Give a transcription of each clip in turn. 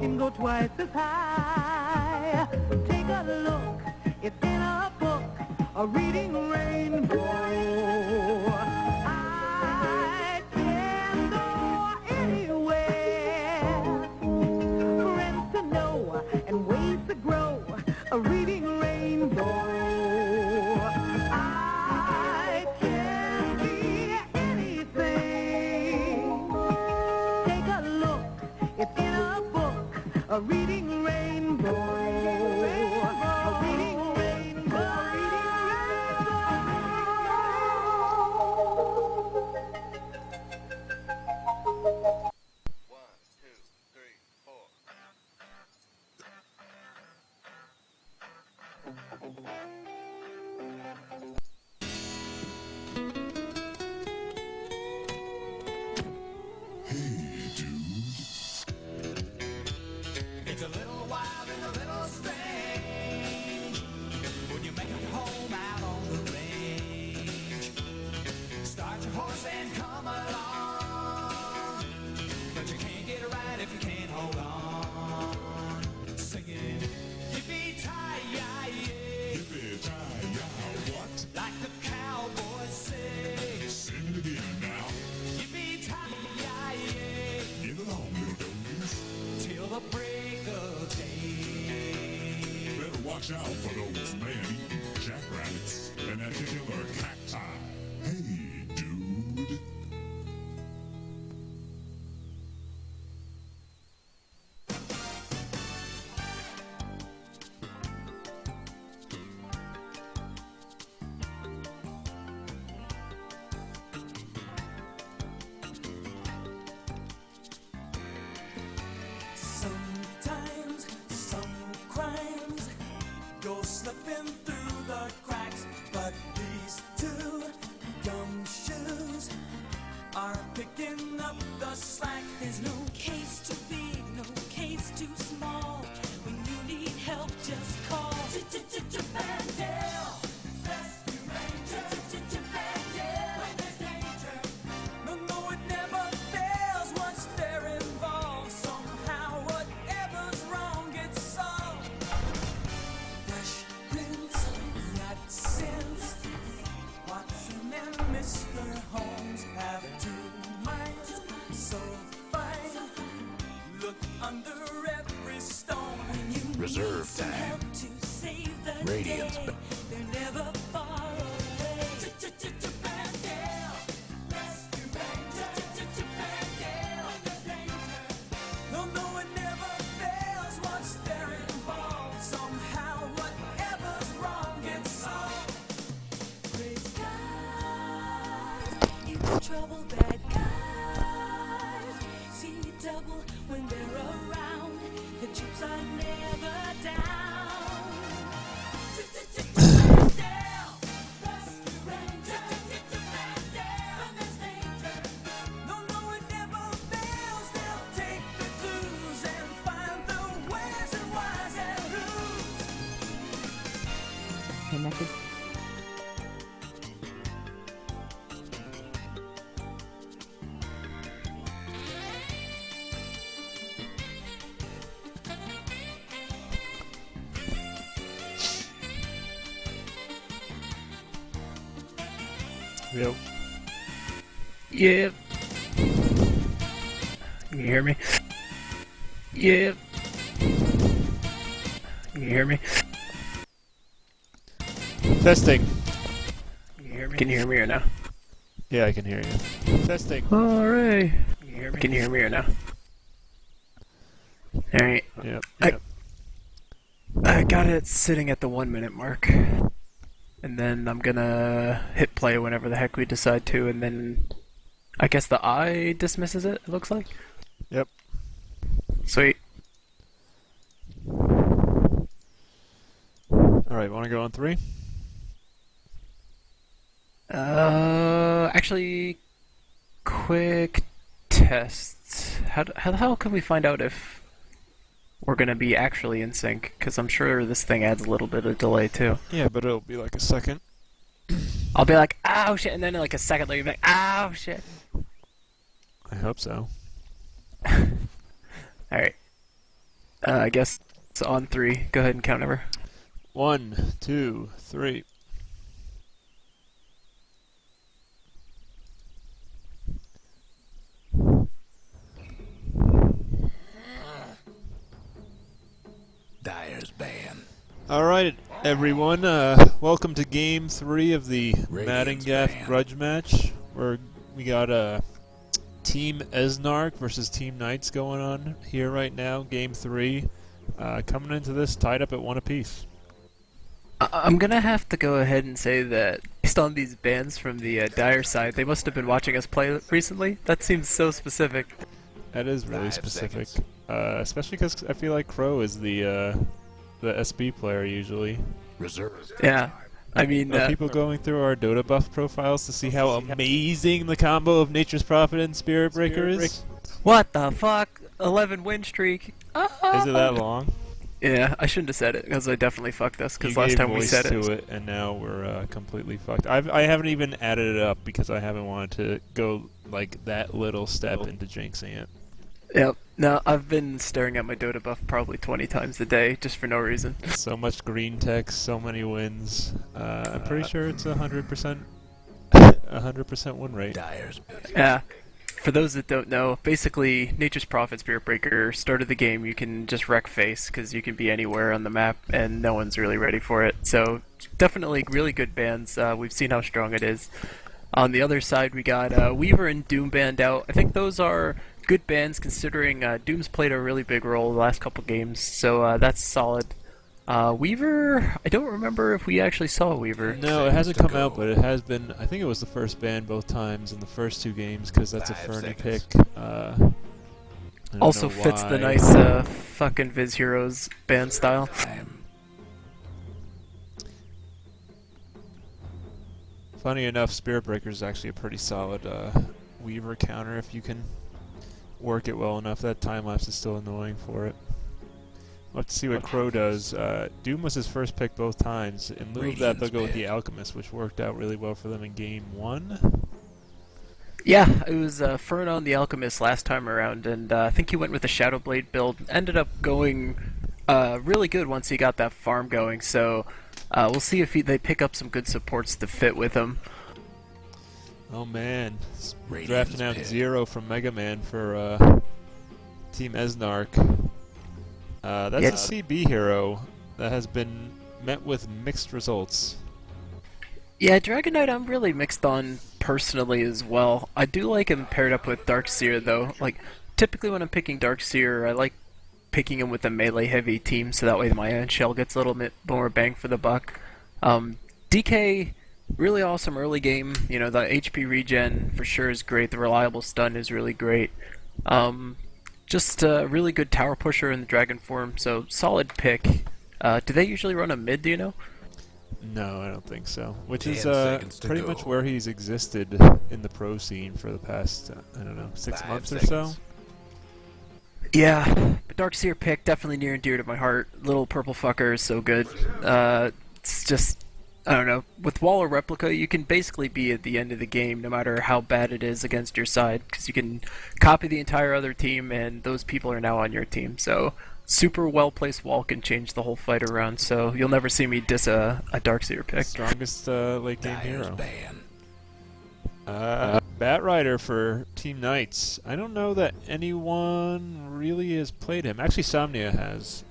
can go twice as high. Take a look, it's in a book, a reading rainbow. I can go anywhere, friends to know and ways to grow, a reading rainbow. I can be anything. Take a look, it's in a book, a reading rainbow. A reading rainbow. One, two, three, four. It's a little wild and a little strange when you make it home out on the range. Start your horse and come along, but you can't get it right if you can't hold on. Singing, yippee-ki-yay, Yippee-ki-yay, what? like the cowboys say. Sing it again now. Yippee-ki-yay, Get along, little doggies. till the break of day. Better watch out for those man-eating jackrabbits and that killer cacti. Hey, dude. Sometimes some crimes go slipping through the cracks, but these two gumshoes are picking up the slack. There's no case too big, no case too small. When you need help, just call Bandale. Rescue Ranger. Bandale. When there's danger. No, it never fails once they're involved. Somehow, whatever's wrong gets solved. Fresh Prince, not since. Watson and Mr. Holmes have two minds so fine. Look under every stone and you Reserve need some time. help to save the Radiant's day. They're never far away. Bandale. Rescue Ranger. Bandale. When there's danger. No, it never fails once they're involved. Somehow, whatever's wrong gets solved. Praise God, it's trouble, bad guys. See double when they're around. The chips are never down. Bandale, Rescue Ranger. Bandale, when there's danger. No, it never fails. They'll take the clues and find the where's and why's and who's. Hey, method. Yep. Yep. Can you hear me? Yep. Can you hear me? Testing. Can you hear me? Can you hear me or no? Yeah, I can hear you. Testing. Alright. Can you hear me? Can you hear me or no? Alright. Yep. I got it sitting at the 1 minute mark. And then I'm gonna hit play whenever the heck we decide to, and then I guess the eye dismisses it looks like? Yep. Sweet. Alright, wanna go on 3? Actually, quick test. How the hell can we find out if we're gonna be actually in sync? Because I'm sure this thing adds a little bit of delay too. Yeah, but it'll be like a second. I'll be like, oh shit, and then like a second later, you'll be like, oh shit. I hope so. Alright. I guess it's on 3. Go ahead and count over. 1, 2, 3. Dyer's band. All right, everyone. Welcome to Game 3 of the MaddenGAF band. Grudge match, where we got Team Esnark versus Team Knights going on here right now. Game 3, coming into this tied up at 1 apiece. I'm gonna have to go ahead and say that based on these bans from the Dire side, they must have been watching us play recently. That seems so specific. That is really 5 specific, seconds. especially because I feel like Crow is the SB player usually. Reserve. Yeah, I mean, Are people going through our Dota buff profiles to see how amazing the combo of Nature's Prophet and Spirit Breaker is? what the fuck? 11 win streak. Is it that long? Yeah, I shouldn't have said it because I definitely fucked us. You Because last gave time we voice said to it. it, and now we're completely fucked. I haven't even added it up because I haven't wanted to go like that little step into jinxing it. Yep. No, I've been staring at my Dota buff probably 20 times a day just for no reason. So much green text, so many wins. I'm pretty sure it's 100% win rate. Dyer's band. Yeah. For those that don't know, basically, Nature's Prophet Spirit Breaker started the game. You can just wreck face because you can be anywhere on the map and no one's really ready for it. So definitely really good bans. We've seen how strong it is. On the other side, we got Weaver and Doom banned out. I think those are good bans considering Doom's played a really big role the last couple games. So that's solid. Weaver, I don't remember if we actually saw Weaver. No, it hasn't Seconds come to out, go. but it has been. I think it was the first ban both times in the first 2 games because that's a 5 Fernie pick. seconds. I don't Also know fits the why. nice fucking Viz Heroes ban style. Time. Funny enough, Spirit Breaker is actually a pretty solid Weaver counter if you can work it well enough. That time lapse is still annoying for it. Let's see what Crow does. Doom was his first pick both times. In lieu of that, they'll go with the Alchemist, which worked out really well for them in Game 1. Yeah, it was Fern on the Alchemist last time around, and I think he went with the Shadow Blade build. Ended up going really good once he got that farm going, so we'll see if they pick up some good supports to fit with him. Oh man, Radiant's drafting out pit. 0 from Mega Man for Team Esnark. That's Yeah. a CB hero that has been met with mixed results. Yeah, Dragon Knight I'm really mixed on personally as well. I do like him paired up with Darkseer though. Like, typically when I'm picking Darkseer, I like picking him with a melee heavy team so that way my Iron Shell gets a little bit more bang for the buck. DK, really awesome early game. You know, the HP regen for sure is great. The reliable stun is really great. Just a really good tower pusher in the dragon form, so solid pick. Do they usually run a mid, do you know? No, I don't think so. Which 10 is seconds to pretty go. much where he's existed in the pro scene for the past, I don't know, 6 5 months or seconds. so. Yeah, but Darkseer pick definitely near and dear to my heart. Little purple fucker is so good. It's just, I don't know. With Wall or Replica, you can basically be at the end of the game no matter how bad it is against your side, because you can copy the entire other team and those people are now on your team. So super well placed Wall can change the whole fight around. So you'll never see me diss a Darkseer pick. Strongest late game Dyer's hero. band. Batrider for Team Knights. I don't know that anyone really has played him. Actually, Somnia has.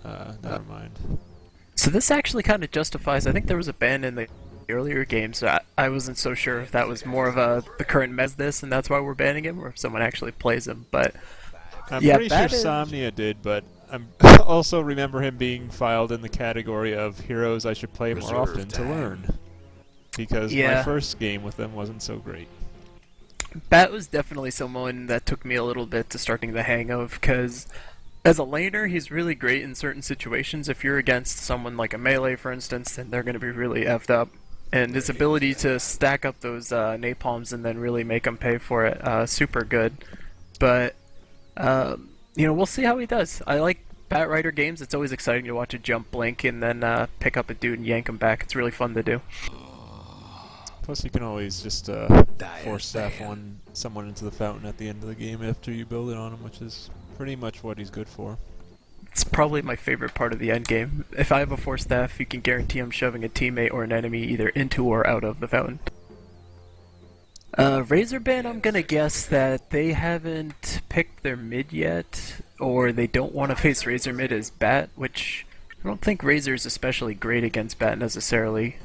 Never mind. So this actually kind of justifies. I think there was a ban in the earlier games. So I wasn't so sure if that was more of the current mez this, and that's why we're banning him, or if someone actually plays him. But I'm yeah, pretty sure that is- Somnia did, but I also remember him being filed in the category of heroes I should play more Reserve often to time. learn. Because my Yeah. first game with them wasn't so great. Bat was definitely someone that took me a little bit to starting the hang of, because as a laner, he's really great in certain situations. If you're against someone like a melee, for instance, then they're going to be really effed up. And his ability to stack up those napalms and then really make them pay for it, super good. But, we'll see how he does. I like Batrider games. It's always exciting to watch a jump blink and then pick up a dude and yank him back. It's really fun to do. Plus, you can always just force staff someone into the fountain at the end of the game after you build it on him, which is pretty much what he's good for. It's probably my favorite part of the end game. If I have a Force Staff, you can guarantee I'm shoving a teammate or an enemy either into or out of the fountain. Razorban, I'm gonna guess that they haven't picked their mid yet, or they don't want to face Razor mid as Bat, which I don't think Razor is especially great against Bat necessarily.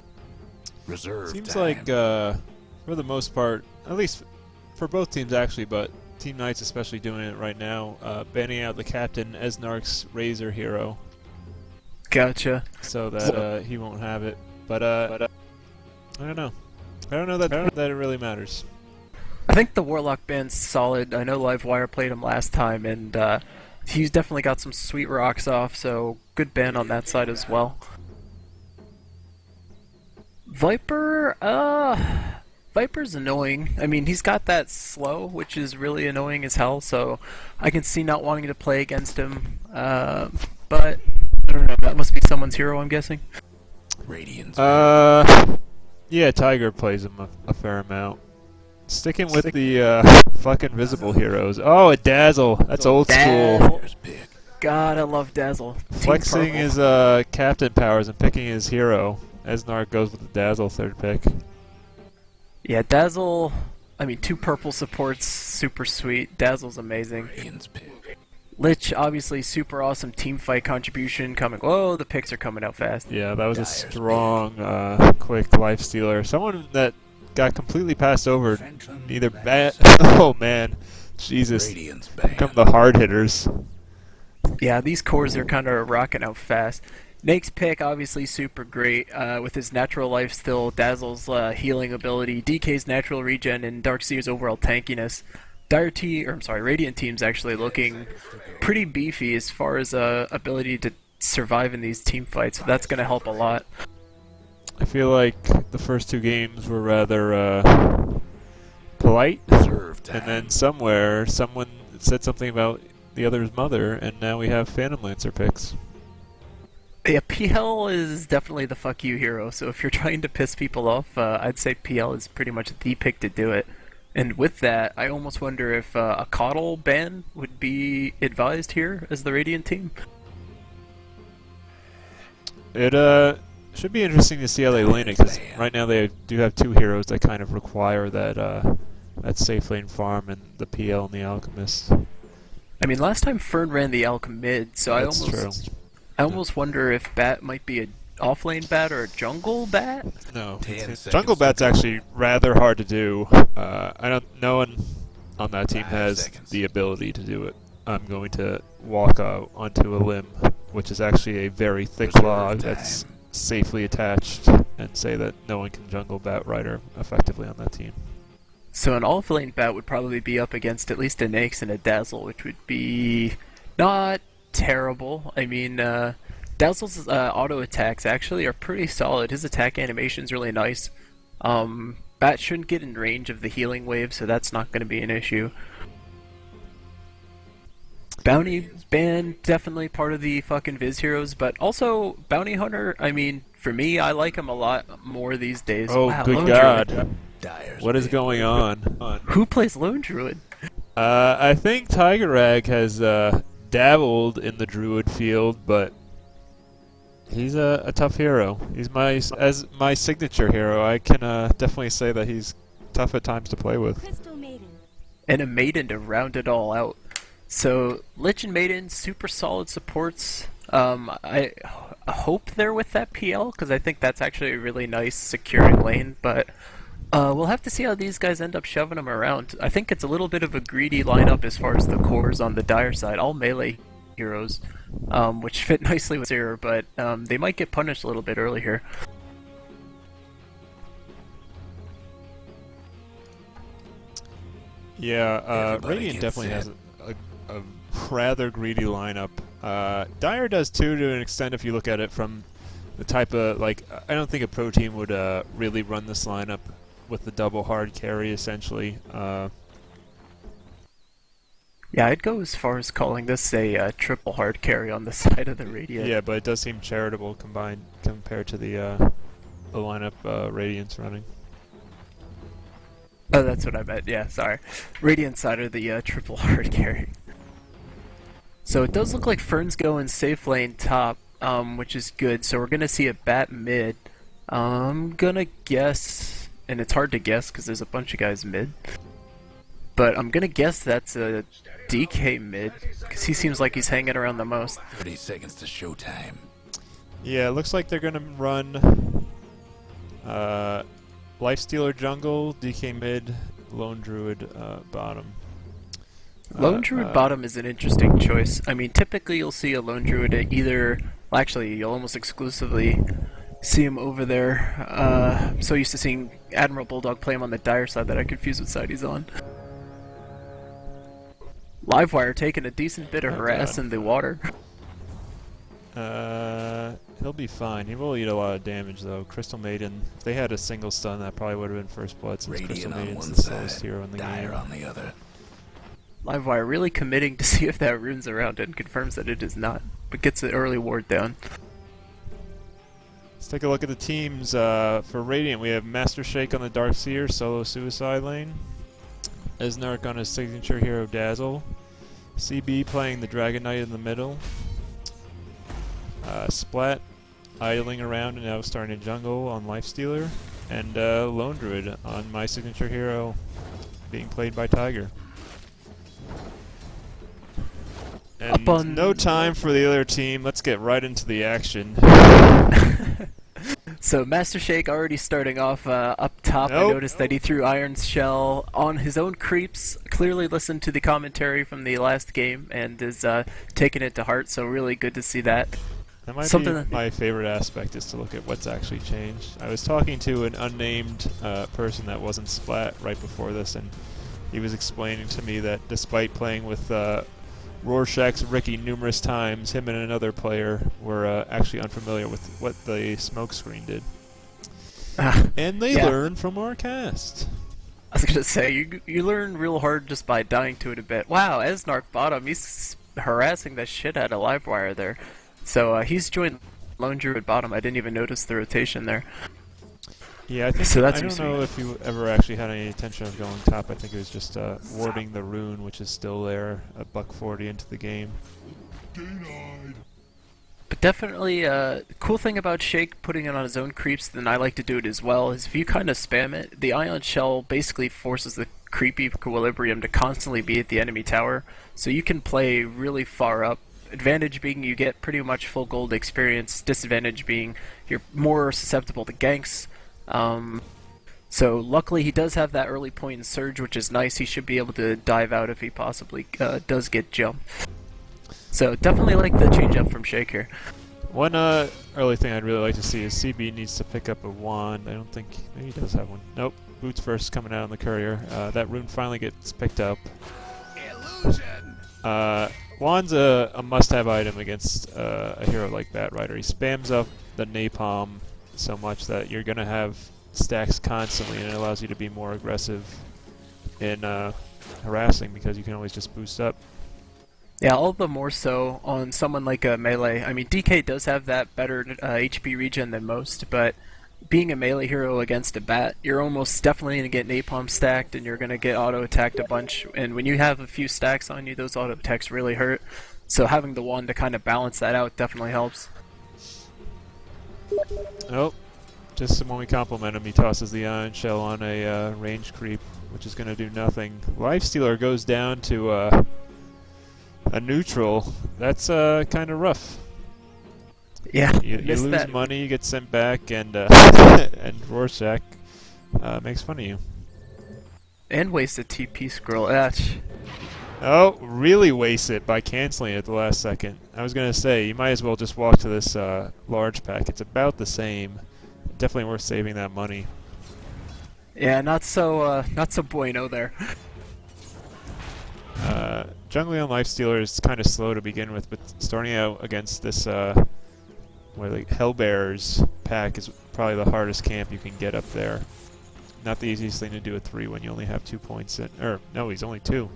Reserve Seems time. like, for the most part, at least for both teams actually, but Team Knight's especially doing it right now, banning out the captain, Esnark's Razor hero, Gotcha. so that he won't have it. But I don't know. I don't know that it really matters. I think the Warlock ban's solid. I know Livewire played him last time, and he's definitely got some sweet rocks off, so good ban on that side as well. Viper, Viper's annoying. I mean, he's got that slow, which is really annoying as hell, so I can see not wanting to play against him. But, I don't know, that must be someone's hero, I'm guessing. Radiance. Yeah, Tiger plays him a fair amount. Sticking with the fucking visible heroes. Oh, a Dazzle. That's old school. Player's pick. God, I love Dazzle. Team Flexing Purple. his captain powers and picking his hero. Esnark goes with the Dazzle third pick. Yeah, Dazzle, I mean, 2 purple supports, super sweet. Dazzle's amazing. Radiance pick. Lich, obviously, super awesome team fight contribution coming. Whoa, the picks are coming out fast. Yeah, that was a Dyer's strong, quick life stealer. Someone that got completely passed over. Phantom Neither Bat. Oh man, Jesus! Radiance Here come band. the hard hitters. Yeah, these cores are kind of rocking out fast. Nake's pick, obviously super great, with his natural life still, Dazzle's healing ability, DK's natural regen, and Darkseer's overall tankiness. Radiant team's actually looking pretty beefy as far as ability to survive in these team fights, so that's going to help a lot. I feel like the first 2 games were rather polite, Reserve time. and then somewhere someone said something about the other's mother, and now we have Phantom Lancer picks. Yeah, PL is definitely the fuck you hero, so if you're trying to piss people off, I'd say PL is pretty much the pick to do it. And with that, I almost wonder if a Coddle ban would be advised here as the Radiant team. It should be interesting to see how they lane it, because right now they do have 2 heroes that kind of require that safe lane farm, and the PL and the Alchemist. I mean, last time Fern ran the Alch mid, so That's true. I almost wonder if Bat might be an off-lane Bat or a jungle Bat. No, 10 it's- seconds Jungle to Bat's go. actually rather hard to do. No one on that team 5 has seconds. the ability to do it. I'm going to walk out onto a limb, which is actually a very thick Reserve log that's time. safely attached, and say that no one can jungle Bat Rider effectively on that team. So an off-lane Bat would probably be up against at least a Nyx and a Dazzle, which would be not terrible. I mean, Dazzle's auto attacks actually are pretty solid. His attack animation's really nice. Bat shouldn't get in range of the healing wave, so that's not going to be an issue. Bounty ban, definitely part of the fucking Viz heroes, but also Bounty Hunter, I mean, for me, I like him a lot more these days. Oh, Wow, good Lone God. Druid. Dyer's What is pick. going on? Who plays Lone Druid? I think Tiger Rag has dabbled in the Druid field, but he's a tough hero. He's as my signature hero. I can definitely say that he's tough at times to play with. Crystal Maiden. And a Maiden to round it all out. So, Lich and Maiden, super solid supports. I hope they're with that PL, because I think that's actually a really nice securing lane, but we'll have to see how these guys end up shoving them around. I think it's a little bit of a greedy lineup as far as the cores on the Dire side, all melee heroes, which fit nicely with Zero, but they might get punished a little bit early here. Yeah, Everybody Radiant gets definitely set. has a rather greedy lineup. Dire does too, to an extent, if you look at it from the type of, like, I don't think a pro team would really run this lineup with the double hard carry, essentially. Yeah, I'd go as far as calling this a triple hard carry on the side of the Radiant. Yeah, but it does seem charitable compared to the lineup Radiant's running. Oh, that's what I meant. Yeah, sorry. Radiant side of the triple hard carry. So it does look like Fern's going safe lane top, which is good. So we're gonna see a bat mid. I'm gonna guess, and it's hard to guess because there's a bunch of guys mid. But I'm gonna guess that's a DK mid because he seems like he's hanging around the most. 30 seconds to showtime. Yeah, it looks like they're gonna run Lifestealer jungle, DK mid, Lone Druid bottom. Lone Druid bottom is an interesting choice. I mean, typically you'll see a Lone Druid at either. Well, actually, you'll almost exclusively see him over there. I'm so used to seeing Admiral Bulldog play him on the dire side that I confuse what side he's on. Livewire taking a decent bit of harass in the water. He'll be fine. He will eat a lot of damage though. Crystal Maiden, if they had a single stun, that probably would have been first blood since Crystal Radiant on Maiden's one the slowest side, hero in the Dire game. on the other. Livewire really committing to see if that rune's around and confirms that it is not, but gets the early ward down. Let's take a look at the teams. For Radiant, we have Master Shake on the Darkseer, solo suicide lane. Esnark on his signature hero Dazzle. CB playing the Dragon Knight in the middle. Splat idling around and now starting a jungle on Lifestealer. And Lone Druid on my signature hero being played by Tiger. And no time for the other team. Let's get right into the action. So Master Shake already starting off up top. Nope. I noticed that he threw Iron's Shell on his own creeps. Clearly listened to the commentary from the last game and is taking it to heart. So really good to see that. That might Something be my favorite aspect, is to look at what's actually changed. I was talking to an unnamed person that wasn't Splat right before this, and he was explaining to me that despite playing with Rorschach's Ricky numerous times, him and another player were actually unfamiliar with what the smoke screen did. And they learn from our cast. I was gonna say you learn real hard just by dying to it a bit. Wow, Esnark bottom, he's harassing the shit out of Livewire there. So he's joined Lone Druid bottom. I didn't even notice the rotation there. Yeah, I think So that I don't seems know sweet. if you ever actually had any intention of going top. I think it was just warding the rune, which is still there, a $140 into the game. Denied. But definitely, cool thing about Shake putting it on his own creeps, then I like to do it as well, is if you kind of spam it, the Ion Shell basically forces the creepy equilibrium to constantly be at the enemy tower, so you can play really far up. Advantage being you get pretty much full gold experience, disadvantage being you're more susceptible to ganks. So luckily he does have that early point in Surge, which is nice. He should be able to dive out if he possibly does get jumped. So definitely like the change up from Shake here. One early thing I'd really like to see is CB needs to pick up a wand. I don't think... maybe he does have one. Nope. Boots first coming out on the courier. That rune finally gets picked up. Wand's a must-have item against a hero like Batrider. He spams up the napalm so much that you're going to have stacks constantly, and it allows you to be more aggressive in harassing because you can always just boost up. Yeah, all the more so on someone like a melee. I mean, DK does have that better HP regen than most, but being a melee hero against a bat, you're almost definitely going to get napalm stacked, and you're going to get auto-attacked a bunch. And when you have a few stacks on you, those auto-attacks really hurt. So having the wand to kind of balance that out definitely helps. Oh, just when we compliment him, he tosses the Iron Shell on a range creep, which is going to do nothing. Lifestealer goes down to a neutral. That's kind of rough. Yeah, You missed lose that. money, you get sent back, and and Rorschach makes fun of you. And waste a TP scroll. Oh, really waste it by canceling it at the last second. I was going to say, you might as well just walk to this large pack. It's about the same. Definitely worth saving that money. Yeah, not so bueno there. Jungling on Lifestealer is kind of slow to begin with, but starting out against this Hellbearers pack is probably the hardest camp you can get up there. Not the easiest thing to do at 3 when you only have 2 points in. Or, no, he's only 2.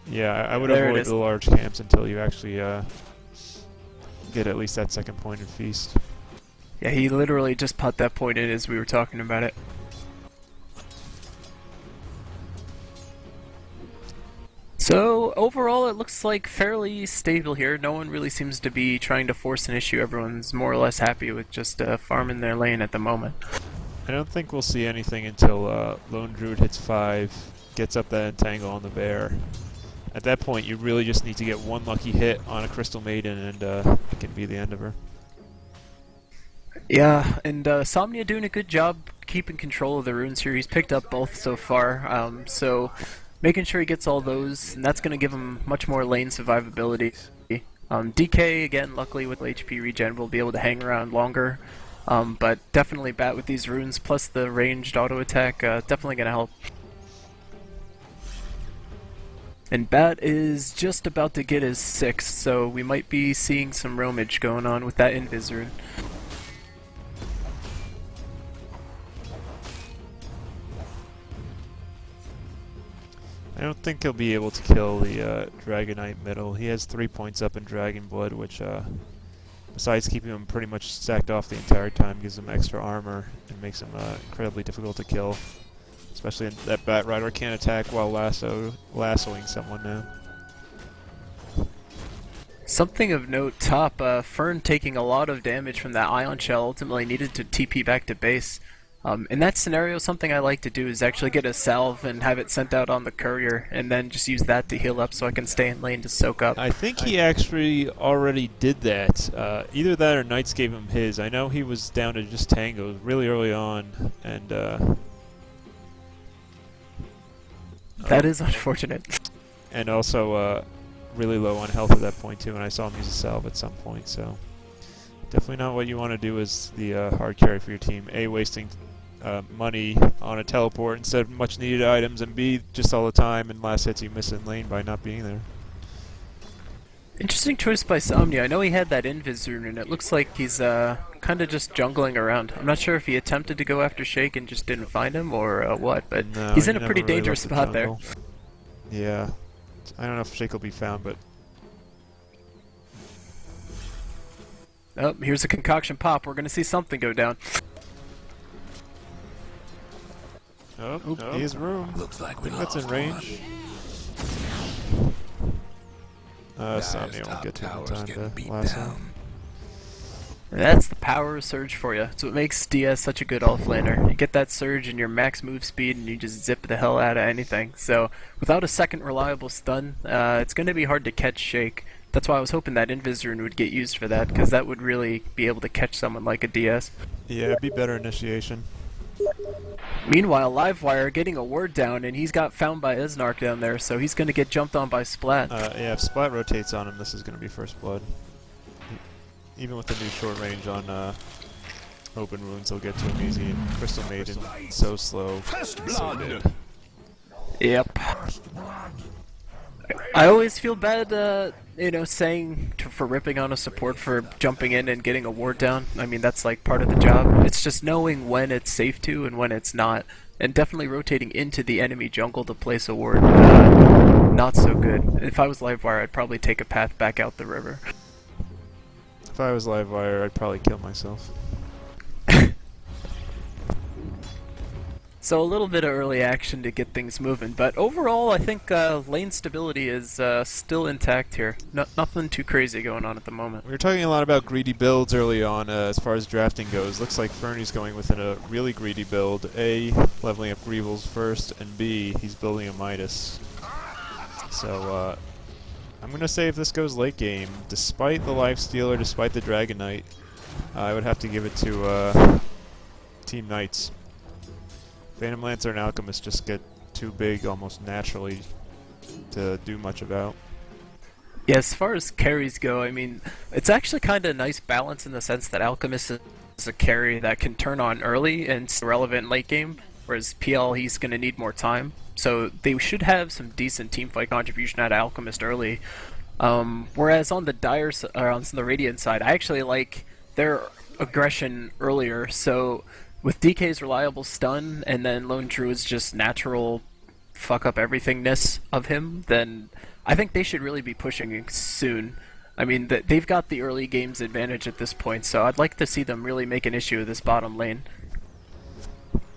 Yeah, I would There it avoid is. the large camps until you actually get at least that second point in Feast. Yeah, he literally just put that point in as we were talking about it. So overall, it looks like fairly stable here. No one really seems to be trying to force an issue. Everyone's more or less happy with just farming their lane at the moment. I don't think we'll see anything until Lone Druid hits 5, gets up that entangle on the bear. At that point, you really just need to get one lucky hit on a Crystal Maiden, and it can be the end of her. Yeah, and Somnia doing a good job keeping control of the runes here. He's picked up both so far, so making sure he gets all those, and that's going to give him much more lane survivability. DK, again, luckily with HP regen, will be able to hang around longer, but definitely Bat with these runes, plus the ranged auto attack, definitely going to help. And Bat is just about to get his 6th, so we might be seeing some roamage going on with that Invis rune. I don't think he'll be able to kill the Dragonite middle. He has 3 points up in Dragon Blood, which, besides keeping him pretty much stacked off the entire time, gives him extra armor and makes him incredibly difficult to kill. Especially that Bat Rider can't attack while lassoing someone now. Something of note top, Fern taking a lot of damage from that Ion Shell ultimately needed to TP back to base. In that scenario, something I like to do is actually get a salve and have it sent out on the courier, and then just use that to heal up so I can stay in lane to soak up. I think he actually already did that. Either that or Knights gave him his. I know he was down to just Tango really early on, and that is unfortunate. And also really low on health at that point too, and I saw him use a salve at some point, so definitely not what you want to do as the hard carry for your team. A, wasting money on a teleport instead of much needed items, and B, just all the time and last hits you miss in lane by not being there. Interesting choice by Somnia. I know he had that Invis rune, and it looks like he's kind of just jungling around. I'm not sure if he attempted to go after Shake and just didn't find him, or what, but No, he's in he a never pretty really dangerous left the spot there. jungle. Yeah. I don't know if Shake will be found, but Oh, here's a concoction pop. We're going to see something go down. he has room. Looks like we That's lost in range. Somnia won't get to him in time to lasso. That's the power of Surge for you. It's what makes DS such a good offlaner. You get that Surge and your max move speed and you just zip the hell out of anything. So without a second reliable stun, it's going to be hard to catch Shake. That's why I was hoping that Invis rune would get used for that, because that would really be able to catch someone like a DS. Yeah, it'd be better initiation. Meanwhile, Livewire getting a ward down, and he's got found by Isnark down there, so he's going to get jumped on by Splat. Yeah, if Splat rotates on him, this is going to be first blood. Even with the new short range on open wounds, he'll get to him easy. And Crystal Maiden, so slow, so dead. Yep. I always feel bad, saying for ripping on a support for jumping in and getting a ward down. I mean, that's like part of the job. It's just knowing when it's safe to and when it's not. And definitely rotating into the enemy jungle to place a ward, not so good. If I was Livewire, I'd probably take a path back out the river. If I was Livewire, I'd probably kill myself. So a little bit of early action to get things moving, but overall I think lane stability is still intact here. Nothing too crazy going on at the moment. We were talking a lot about greedy builds early on as far as drafting goes. Looks like Fernie's going with a really greedy build. A, leveling up Greevils first, and B, he's building a Midas. So I'm going to say if this goes late game, despite the Lifestealer, despite the Dragonite, I would have to give it to Team Knights. Phantom Lancer and Alchemist just get too big almost naturally to do much about. Yeah, as far as carries go, I mean, it's actually kind of a nice balance in the sense that Alchemist is a carry that can turn on early and stay relevant late game, whereas PL, he's going to need more time. So they should have some decent teamfight contribution out of Alchemist early. Whereas on the on the Radiant side, I actually like their aggression earlier, so with DK's reliable stun and then Lone Druid's just natural fuck up everythingness of him, then I think they should really be pushing soon. I mean, they've got the early game's advantage at this point, so I'd like to see them really make an issue of this bottom lane.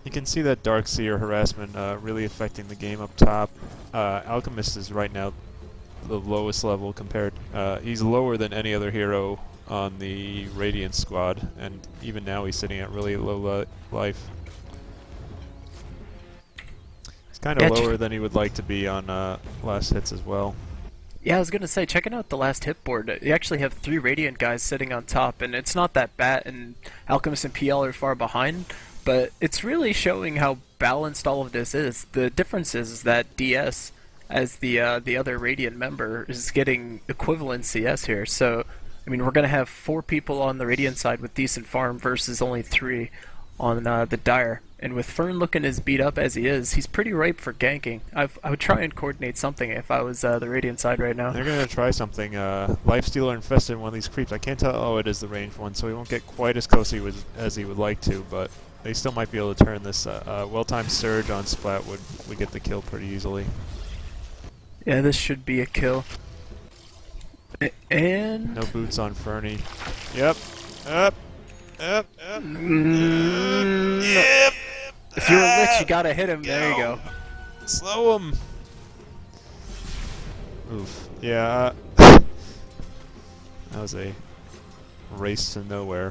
You can see that Darkseer harassment really affecting the game up top. Alchemist is right now the lowest level compared. He's lower than any other hero on the Radiant squad, and even now he's sitting at really low life. He's kind of lower than he would like to be on last hits as well. Yeah, I was gonna say, checking out the last hit board, you actually have 3 Radiant guys sitting on top, and it's not that bad, and Alchemist and PL are far behind, but it's really showing how balanced all of this is. The difference is that DS, as the other Radiant member, is getting equivalent CS here, so, I mean, we're gonna have 4 people on the Radiant side with decent farm versus only 3 on the Dire. And with Fern looking as beat up as he is, he's pretty ripe for ganking. I would try and coordinate something if I was the Radiant side right now. They're going to try something. Lifestealer infested in one of these creeps. I can't tell. Oh, it is the ranged one, so he won't get quite as close as he would like to, but they still might be able to turn this. Well-timed Surge on Splat would get the kill pretty easily. Yeah, this should be a kill. And... No boots on Fernie. Yep. Up. Yep. If you're a lich, you gotta hit him. There you go. Slow him. Oof. Yeah. That was a race to nowhere.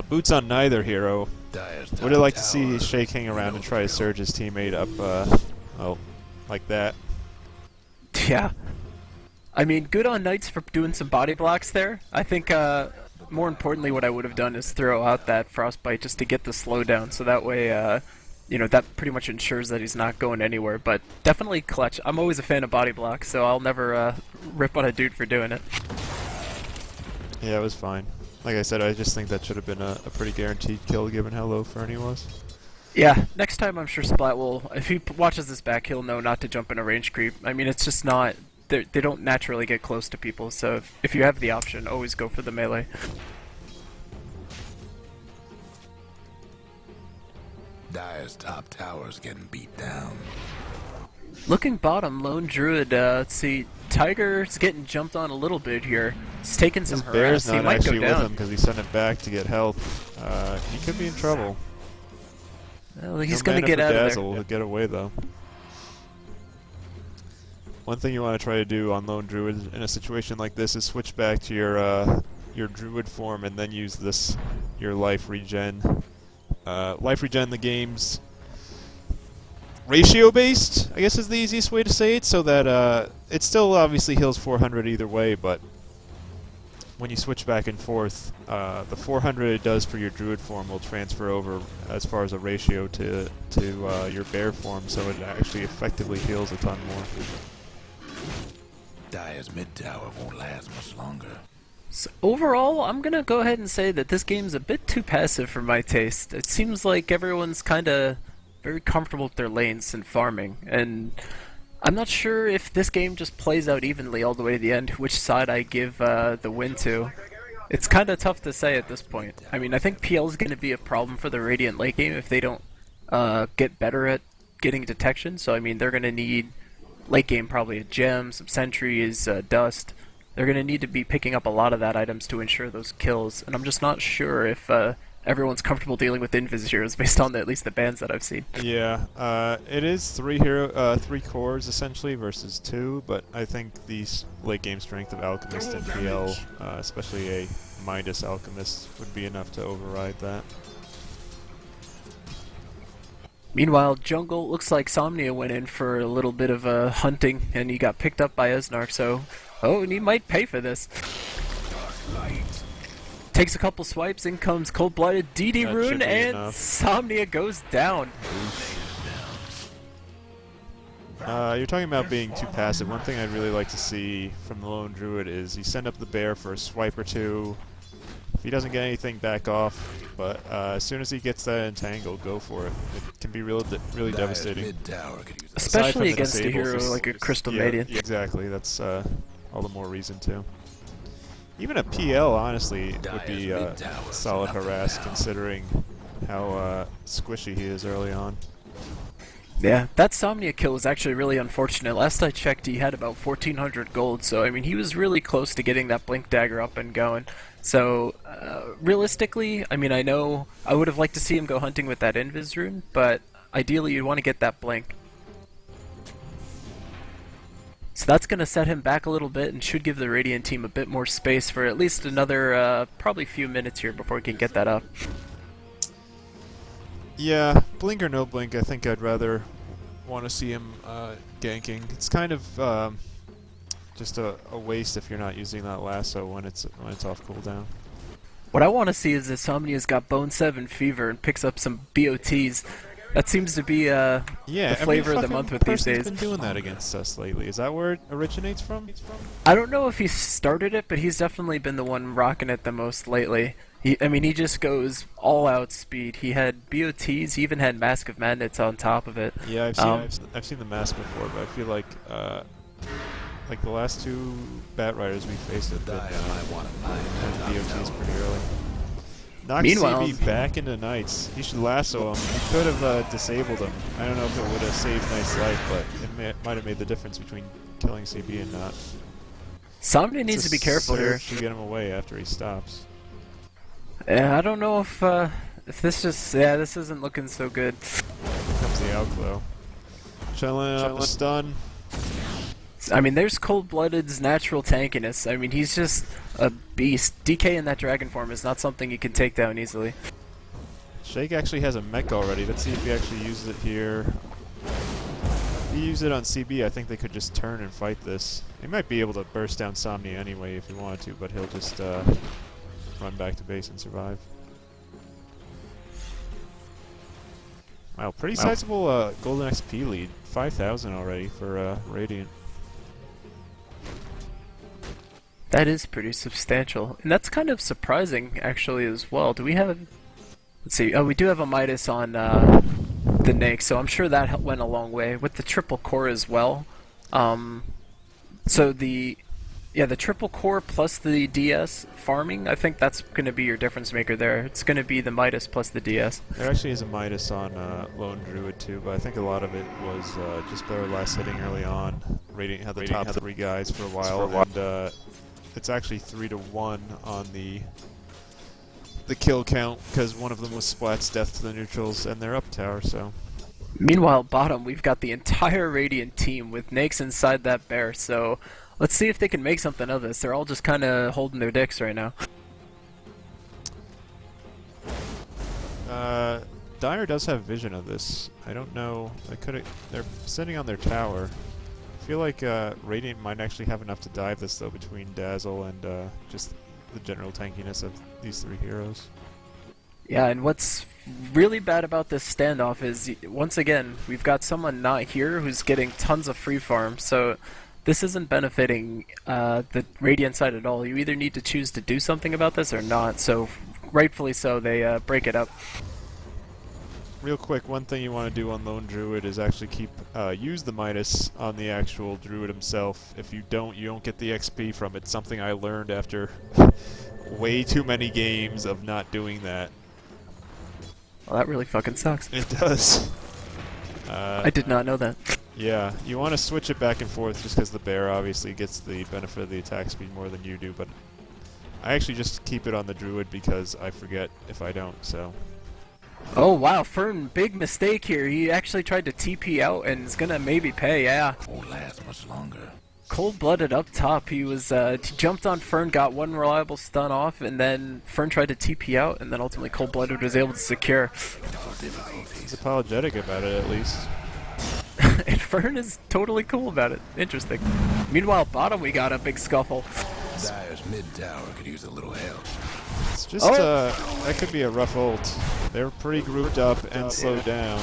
Boots on neither hero. Would have liked to see Shake hang around and try to surge his teammate up, well, like that. Yeah. I mean, good on Knights for doing some body blocks there. I think, more importantly, what I would have done is throw out that Frostbite just to get the slowdown, so that way, you know, that pretty much ensures that he's not going anywhere. But definitely clutch. I'm always a fan of body blocks, so I'll never rip on a dude for doing it. Yeah, it was fine. Like I said, I just think that should have been a pretty guaranteed kill given how low Fernie was. Yeah, next time I'm sure Splat will, if he watches this back, he'll know not to jump in a range creep. I mean, it's just not... They don't naturally get close to people, so if you have the option, always go for the melee. Dire's top tower's getting beat down. Looking bottom, Lone Druid, let's see, Tiger's getting jumped on a little bit here. He's taking some harass. Bear's He not might actually go with down. him because he sent it back to get health. He could be in trouble. Well, he's No gonna mana get for out Dazzle. of there. He'll get away though. One thing you want to try to do on Lone Druid in a situation like this is switch back to your Druid form and then use this, your life regen. Life regen, the game's ratio based, I guess is the easiest way to say it, so that it still obviously heals 400 either way, but when you switch back and forth, the 400 it does for your Druid form will transfer over as far as a ratio to your Bear form, so it actually effectively heals a ton more. Dire's mid tower won't last much longer. So overall, I'm gonna go ahead and say that this game's a bit too passive for my taste. It seems like everyone's kinda very comfortable with their lanes and farming, and I'm not sure if this game just plays out evenly all the way to the end, which side I give the win to. It's kinda tough to say at this point. I mean, I think PL is gonna be a problem for the Radiant late game if they don't get better at getting detection, so I mean, they're gonna need late game probably a gem, some sentries, dust. They're going to need to be picking up a lot of that items to ensure those kills, and I'm just not sure if everyone's comfortable dealing with Invis heroes based on at least the bans that I've seen. Yeah, it is 3 cores essentially versus 2, but I think the late game strength of Alchemist and PL, especially a Midas Alchemist, would be enough to override that. Meanwhile, jungle, looks like Somnia went in for a little bit of hunting, and he got picked up by Esnark, so... Oh, and he might pay for this. Takes a couple swipes, in comes Cold-Blooded DD That Rune, should be and enough. Somnia goes down. You're talking about being too passive. One thing I'd really like to see from the Lone Druid is you send up the bear for a swipe or two. If he doesn't get anything, back off. But as soon as he gets that entangle, go for it. It can be really devastating. Mid tower could use Aside from Especially the against a disables, hero it's- like a Crystal yeah, Maiden. Exactly. That's all the more reason to. Even a PL, honestly, would be solid harass considering how squishy he is early on. Yeah, that Somnia kill was actually really unfortunate. Last I checked, he had about 1,400 gold, so I mean, he was really close to getting that Blink Dagger up and going. So Realistically, I mean, I know I would have liked to see him go hunting with that Invis rune, but ideally you'd want to get that blink. So that's going to set him back a little bit and should give the Radiant team a bit more space for at least another probably few minutes here before he can get that up. Yeah, blink or no blink, I think I'd rather want to see him ganking. It's kind of just a waste if you're not using that lasso when it's off cooldown. What I want to see is if Somnia's got Bone 7 Fever and picks up some BOTs. That seems to be the flavor of the month with these days. He's been doing that against us lately. Is that where it originates from? I don't know if he started it, but he's definitely been the one rocking it the most lately. He just goes all-out speed. He had BOTs, he even had Mask of Madness on top of it. Yeah, I've seen the mask before, but I feel like the last two Bat Riders we faced have been BOTs pretty early. Knocks Meanwhile, CB back into Knights. He should lasso him. He could have disabled him. I don't know if it would have saved Knight's life, but it might have made the difference between killing CB and not. Somnia needs to be careful here. To get him away after he stops. Yeah, I don't know if this this isn't looking so good. Here comes the outglow. Chilling up a stun. I mean, there's Cold-Blooded's natural tankiness. I mean, he's just a beast. DK in that dragon form is not something you can take down easily. Shake actually has a mech already. Let's see if he actually uses it here. If he used it on CB, I think they could just turn and fight this. He might be able to burst down Somnia anyway if he wanted to, but he'll just run back to base and survive. Wow, pretty sizable golden XP lead. 5,000 already for Radiant. That is pretty substantial. And that's kind of surprising, actually, as well. Do we have... Let's see. Oh, we do have a Midas on the Nyx, so I'm sure that went a long way. With the triple core as well. So the triple core plus the DS farming, I think that's going to be your difference maker there. It's going to be the Midas plus the DS. There actually is a Midas on Lone Druid too, but I think a lot of it was just their last hitting early on. Radiant had the top three guys for a while, and it's actually 3-1 on the kill count because one of them was Splat's death to the neutrals, and they're up tower, so... Meanwhile, bottom, we've got the entire Radiant team with Nyx inside that bear, so let's see if they can make something of this. They're all just kind of holding their dicks right now. Dire does have vision of this. I don't know. They're sitting on their tower. I feel like Radiant might actually have enough to dive this, though, between Dazzle and just the general tankiness of these three heroes. Yeah, and what's really bad about this standoff is, once again, we've got someone not here who's getting tons of free farm, so this isn't benefiting the Radiant side at all. You either need to choose to do something about this or not, so rightfully so, they break it up. Real quick, one thing you want to do on Lone Druid is actually use the Midas on the actual Druid himself. If you don't get the XP from it. Something I learned after way too many games of not doing that. Well, that really fucking sucks. It does. I did not know that. Yeah, you want to switch it back and forth just because the bear obviously gets the benefit of the attack speed more than you do, but I actually just keep it on the Druid because I forget if I don't, so... Oh wow, Fern, big mistake here. He actually tried to TP out and is gonna maybe pay, yeah. Won't last much longer. Cold-blooded up top. He was he jumped on Fern, got one reliable stun off, and then Fern tried to TP out, and then ultimately Cold-blooded was able to secure. He's apologetic about it, at least. And Fern is totally cool about it. Interesting. Meanwhile, bottom we got a big scuffle. Dire's mid tower could use a little help. It's just, that could be a rough ult. They're pretty grouped up and slowed down.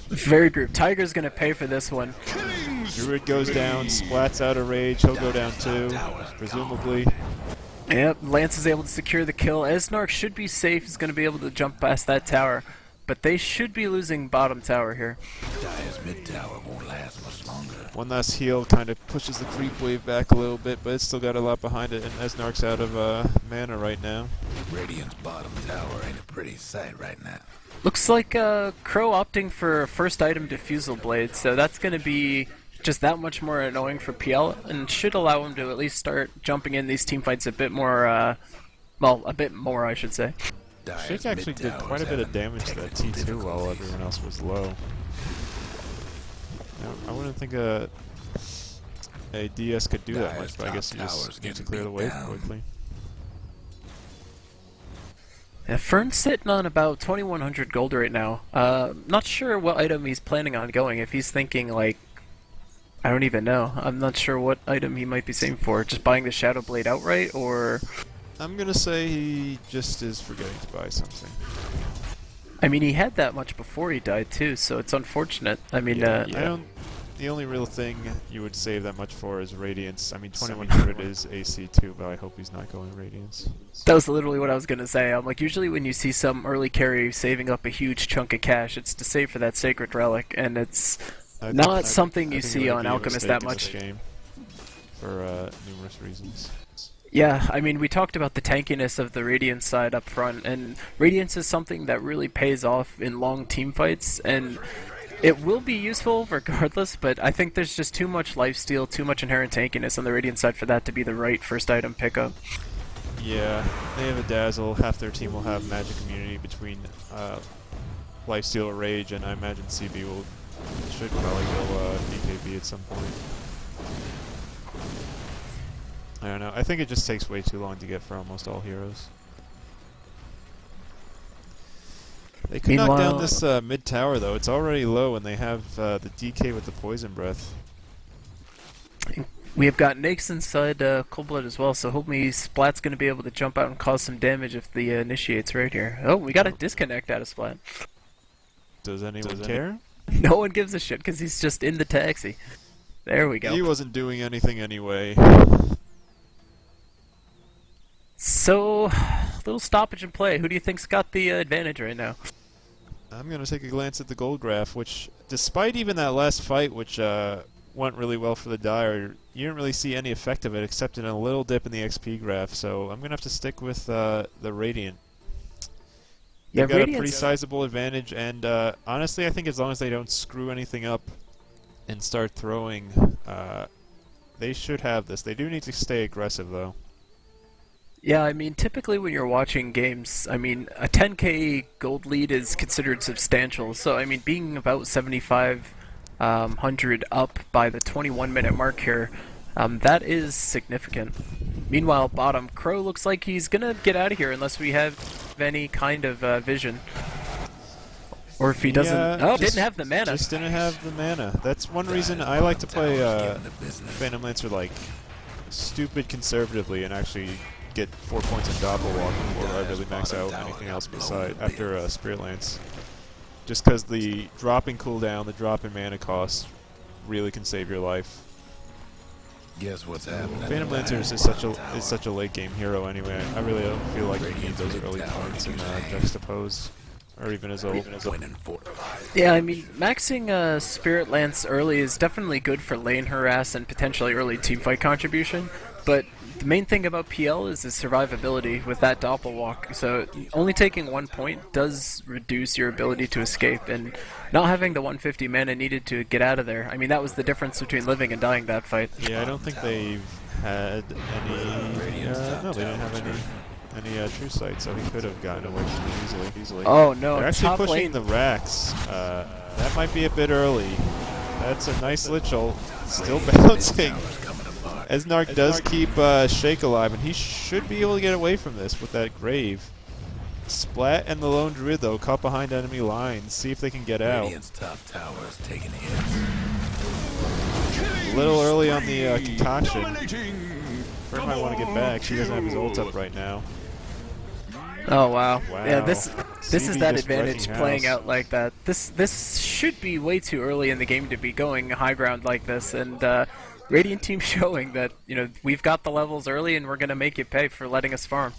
Very grouped. Tiger's gonna pay for this one. Druid goes down, Splat's out of rage, he'll go down too, presumably. Yep, Lance is able to secure the kill. Esnark should be safe, he's gonna be able to jump past that tower. But they should be losing bottom tower here. Dire's mid tower won't last much longer. One last heal kind of pushes the creep wave back a little bit, but it's still got a lot behind it, and Esnark's out of mana right now. Radiant's bottom tower ain't a pretty sight right now. Looks like Crow opting for first item Diffusal Blade, so that's going to be just that much more annoying for PL, and should allow him to at least start jumping in these team fights a bit more Well, a bit more, I should say. Shake actually did quite a bit of damage to that T2 while everyone else was low. Now, I wouldn't think a DS could do that much, but I guess you just need to clear the wave quickly. Yeah, Fern's sitting on about 2100 gold right now. Not sure what item he's planning on going. If he's thinking, like, I don't even know. I'm not sure what item he might be saving for. Just buying the Shadow Blade outright, or... I'm gonna say he just is forgetting to buy something. I mean, he had that much before he died, too, so it's unfortunate. I mean, Yeah, I don't... The only real thing you would save that much for is Radiance. I mean, 2100 is AC too, but I hope he's not going Radiance. That was literally what I was gonna say. I'm like, usually when you see some early carry saving up a huge chunk of cash, it's to save for that Sacred Relic, and it's not something you see on Alchemist that much. Game for numerous reasons. Yeah, I mean, we talked about the tankiness of the Radiance side up front, and Radiance is something that really pays off in long team fights, and it will be useful regardless, but I think there's just too much lifesteal, too much inherent tankiness on the Radiant side for that to be the right first item pickup. Yeah, they have a Dazzle, half their team will have Magic Immunity between lifesteal or Rage, and I imagine CB should probably go BKB at some point. I don't know, I think it just takes way too long to get for almost all heroes. They could knock down this mid tower though. It's already low, and they have the DK with the poison breath. We have got Nakes inside Cold Blood as well, so hopefully Splat's going to be able to jump out and cause some damage if the initiate's right here. Oh, we got a disconnect out of Splat. Does anyone care? No one gives a shit because he's just in the taxi. There we go. He wasn't doing anything anyway. So, little stoppage in play. Who do you think's got the advantage right now? I'm going to take a glance at the gold graph, which, despite even that last fight, which went really well for the Dire, you didn't really see any effect of it except in a little dip in the XP graph, so I'm going to have to stick with the Radiant. Yeah, They've got a pretty sizable advantage, and honestly, I think as long as they don't screw anything up and start throwing, they should have this. They do need to stay aggressive, though. Yeah, I mean, typically when you're watching games, I mean, a 10k gold lead is considered substantial. So, I mean, being about 7,500 up by the 21-minute mark here, that is significant. Meanwhile, bottom, Crow looks like he's gonna get out of here unless we have any kind of vision. Or if he doesn't... Oh, didn't have the mana. Just didn't have the mana. That's one reason I like to play Phantom Lancer, like, stupid conservatively and actually get 4 points in Doppelwalk before I really max out anything else beside after Spirit Lance. Just because the dropping cooldown, the drop in mana cost really can save your life. Guess what's happening? Phantom Lancer is such a late game hero anyway. I really don't feel like we need those early points in Juxtapose. Or even as old. Yeah, I mean, maxing Spirit Lance early is definitely good for lane harass and potentially early teamfight contribution, but the main thing about PL is its survivability with that Doppelwalk, so only taking 1 point does reduce your ability to escape, and not having the 150 mana needed to get out of there, I mean, that was the difference between living and dying that fight. Yeah, I don't think they've had any... no, they didn't have any true sight, so he could have gotten away from it easily. Oh no, they're actually pushing lane. The racks. That might be a bit early. That's a nice Lichel, still bouncing. Esnark does keep Shake alive, and he should be able to get away from this with that Grave. Splat and the Lone Druid, though, caught behind enemy lines. See if they can get out. Radiant's top tower is taking hits. A little early on the concoction. Fern might want to get back. She doesn't have his ult up right now. Oh wow. Wow. Yeah, this is that advantage wrecking playing house. out like that. This should be way too early in the game to be going high ground like this, and Radiant team showing that, you know, we've got the levels early and we're gonna make you pay for letting us farm.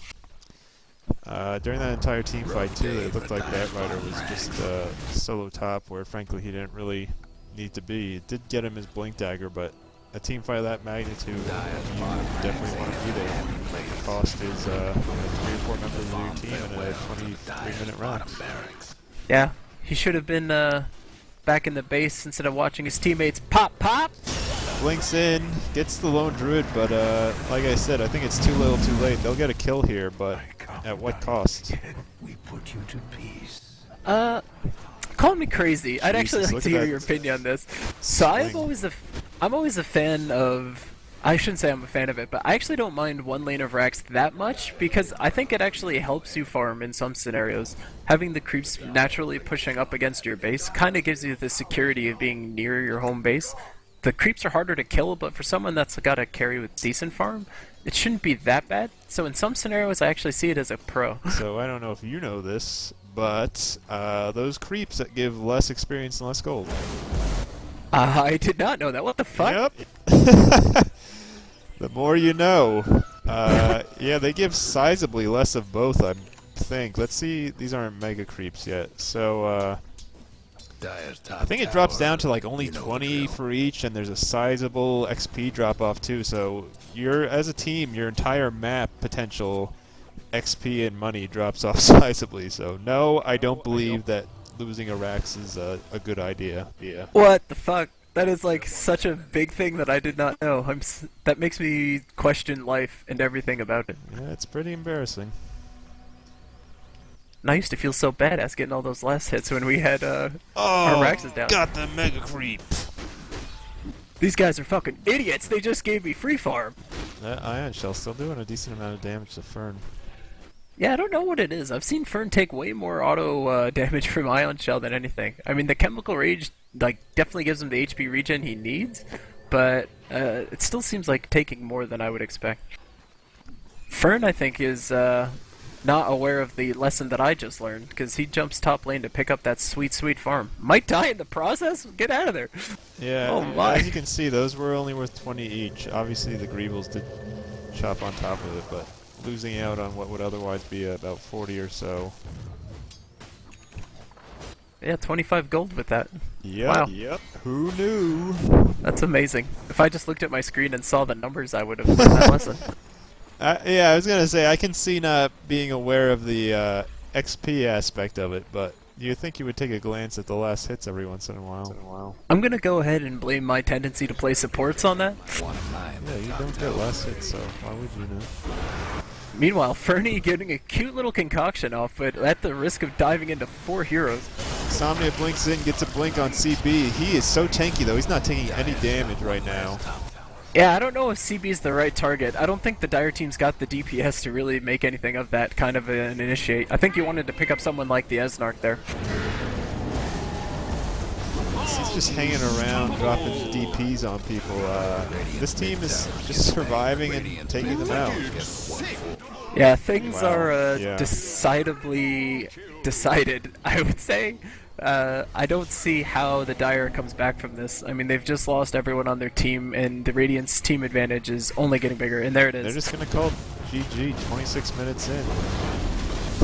During that entire team fight too, it looked like that Rider was just solo top, where frankly he didn't really need to be. It did get him his Blink Dagger, but a team fight of that magnitude, you definitely want to be there. The cost is 3 or 4 members of your team in a 23-minute round. Yeah, he should have been back in the base instead of watching his teammates pop. blinks in, gets the lone druid, but like I said, I think it's too little too late. They'll get a kill here, but at what cost? We put you to peace. Call me crazy. I'd actually Jesus, like look to at hear that your opinion on this. So I'm always a fan of. I shouldn't say I'm a fan of it, but I actually don't mind one lane of Rax that much because I think it actually helps you farm in some scenarios. Having the creeps naturally pushing up against your base kind of gives you the security of being near your home base. The creeps are harder to kill, but for someone that's got to carry with decent farm, it shouldn't be that bad. So in some scenarios, I actually see it as a pro. So I don't know if you know this, but those creeps that give less experience and less gold. I did not know that. What the fuck? Yep. The more you know. Yeah, they give sizably less of both, I think. Let's see. These aren't mega creeps yet. So, Dire's top I think it drops tower, down to like only you know the 20 drill. for each, and there's a sizable XP drop off too. So, as a team, your entire map potential XP and money drops off sizably. So, no, I don't believe that losing a Rax is a good idea. Yeah. What the fuck? That is like such a big thing that I did not know. That makes me question life and everything about it. Yeah, it's pretty embarrassing. And I used to feel so badass getting all those last hits when we had our Raxes down. Got the mega creep. These guys are fucking idiots. They just gave me free farm. That Ion Shell still doing a decent amount of damage to Fern. Yeah, I don't know what it is. I've seen Fern take way more auto damage from Ion Shell than anything. I mean, the Chemical Rage definitely gives him the HP regen he needs, but it still seems like taking more than I would expect. Fern, I think, is not aware of the lesson that I just learned, because he jumps top lane to pick up that sweet, sweet farm. Might die in the process? Get out of there! Yeah, Oh my. as you can see, those were only worth 20 each. Obviously, the Greevils did chop on top of it, but losing out on what would otherwise be about 40 or so. Yeah, 25 gold with that. Yep. Wow. Yep. Who knew? That's amazing. If I just looked at my screen and saw the numbers, I would have learned that lesson. Yeah, I was gonna say I can see not being aware of the XP aspect of it, but you think you would take a glance at the last hits every once in a while. I'm gonna go ahead and blame my tendency to play supports on that. Yeah, you don't get last hits, so why would you know? Meanwhile, Fernie getting a cute little concoction off, but at the risk of diving into 4 heroes. Insomnia blinks in, gets a blink on CB. He is so tanky though, he's not taking any damage right now. Yeah, I don't know if CB is the right target. I don't think the Dire team's got the DPS to really make anything of that kind of an initiate. I think you wanted to pick up someone like the Esnark there. He's just hanging around, dropping DPs on people. This team is just surviving and taking them out. Yeah, things Wow. are Yeah. decidedly decided, I would say. I don't see how the Dire comes back from this. I mean, they've just lost everyone on their team, and the Radiant's team advantage is only getting bigger, and there it is. They're just going to call GG 26 minutes in.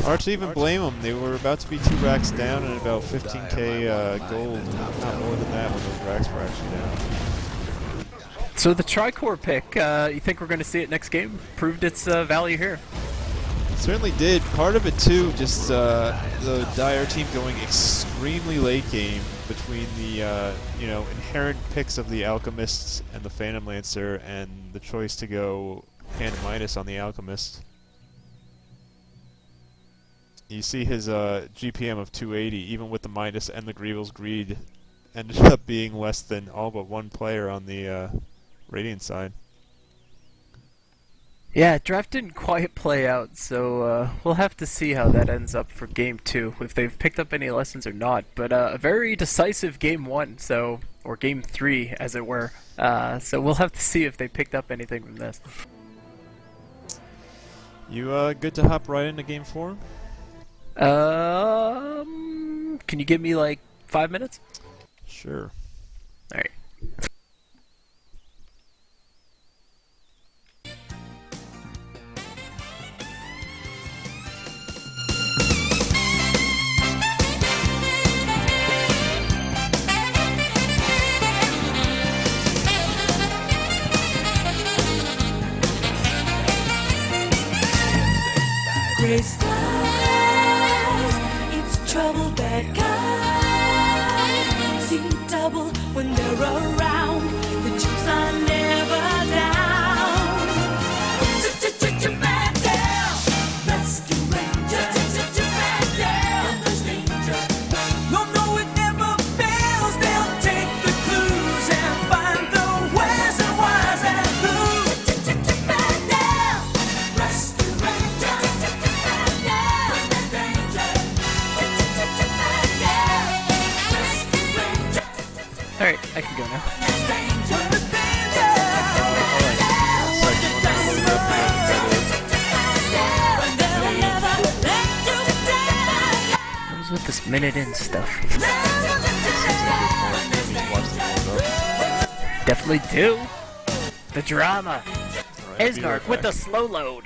Hard to even blame them. They were about to be 2 racks down and about 15k gold. Not more than that when those racks were actually down. So the Tricore pick, you think we're going to see it next game? Proved its value here. Certainly did. Part of it too, just the Dire team going extremely late game between the inherent picks of the Alchemists and the Phantom Lancer, and the choice to go hand minus on the Alchemist. You see his GPM of 280, even with the minus and the Greevil's greed, ended up being less than all but one player on the Radiant side. Yeah, draft didn't quite play out, so we'll have to see how that ends up for Game 2, if they've picked up any lessons or not. But a very decisive Game 1, or Game 3, as it were. So we'll have to see if they picked up anything from this. You good to hop right into Game 4? Can you give me like 5 minutes? Sure. Alright. Gray skies, it's trouble bad guys. See double when they're around. The chips are I can go now. What was with this minute in stuff? Definitely do. The drama. Esnark with the slow load.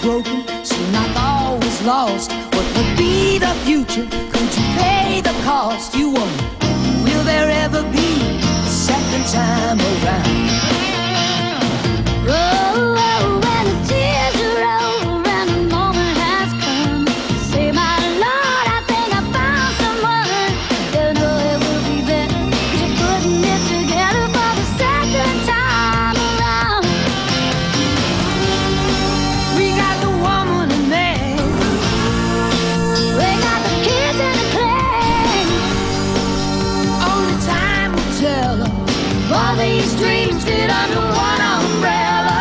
Broken, seemed like all was lost. What would be the future? Could you pay the cost? You wonder, will there ever be a second time around? Oh, oh, when the tears are over and the moment has come, say, my Lord, I think I found someone. You know it will be better, 'cause you're putting it together for the second time around. We got the woman and man, we got the kids and the clay. Only time will tell if all these dreams fit under one umbrella.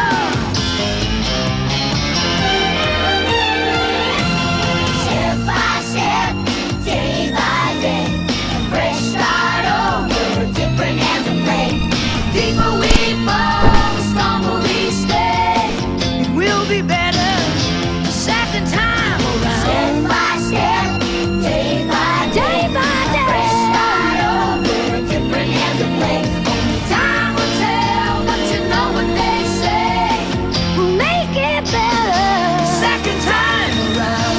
Step by step, day by day, a fresh start over, different hands to play. Deeper we fall, the stronger we stay. It will be better the second time around. Step by step, day by day, a fresh start over, different hands to play. Only time will tell, but you know what they say. We'll make it better second time around.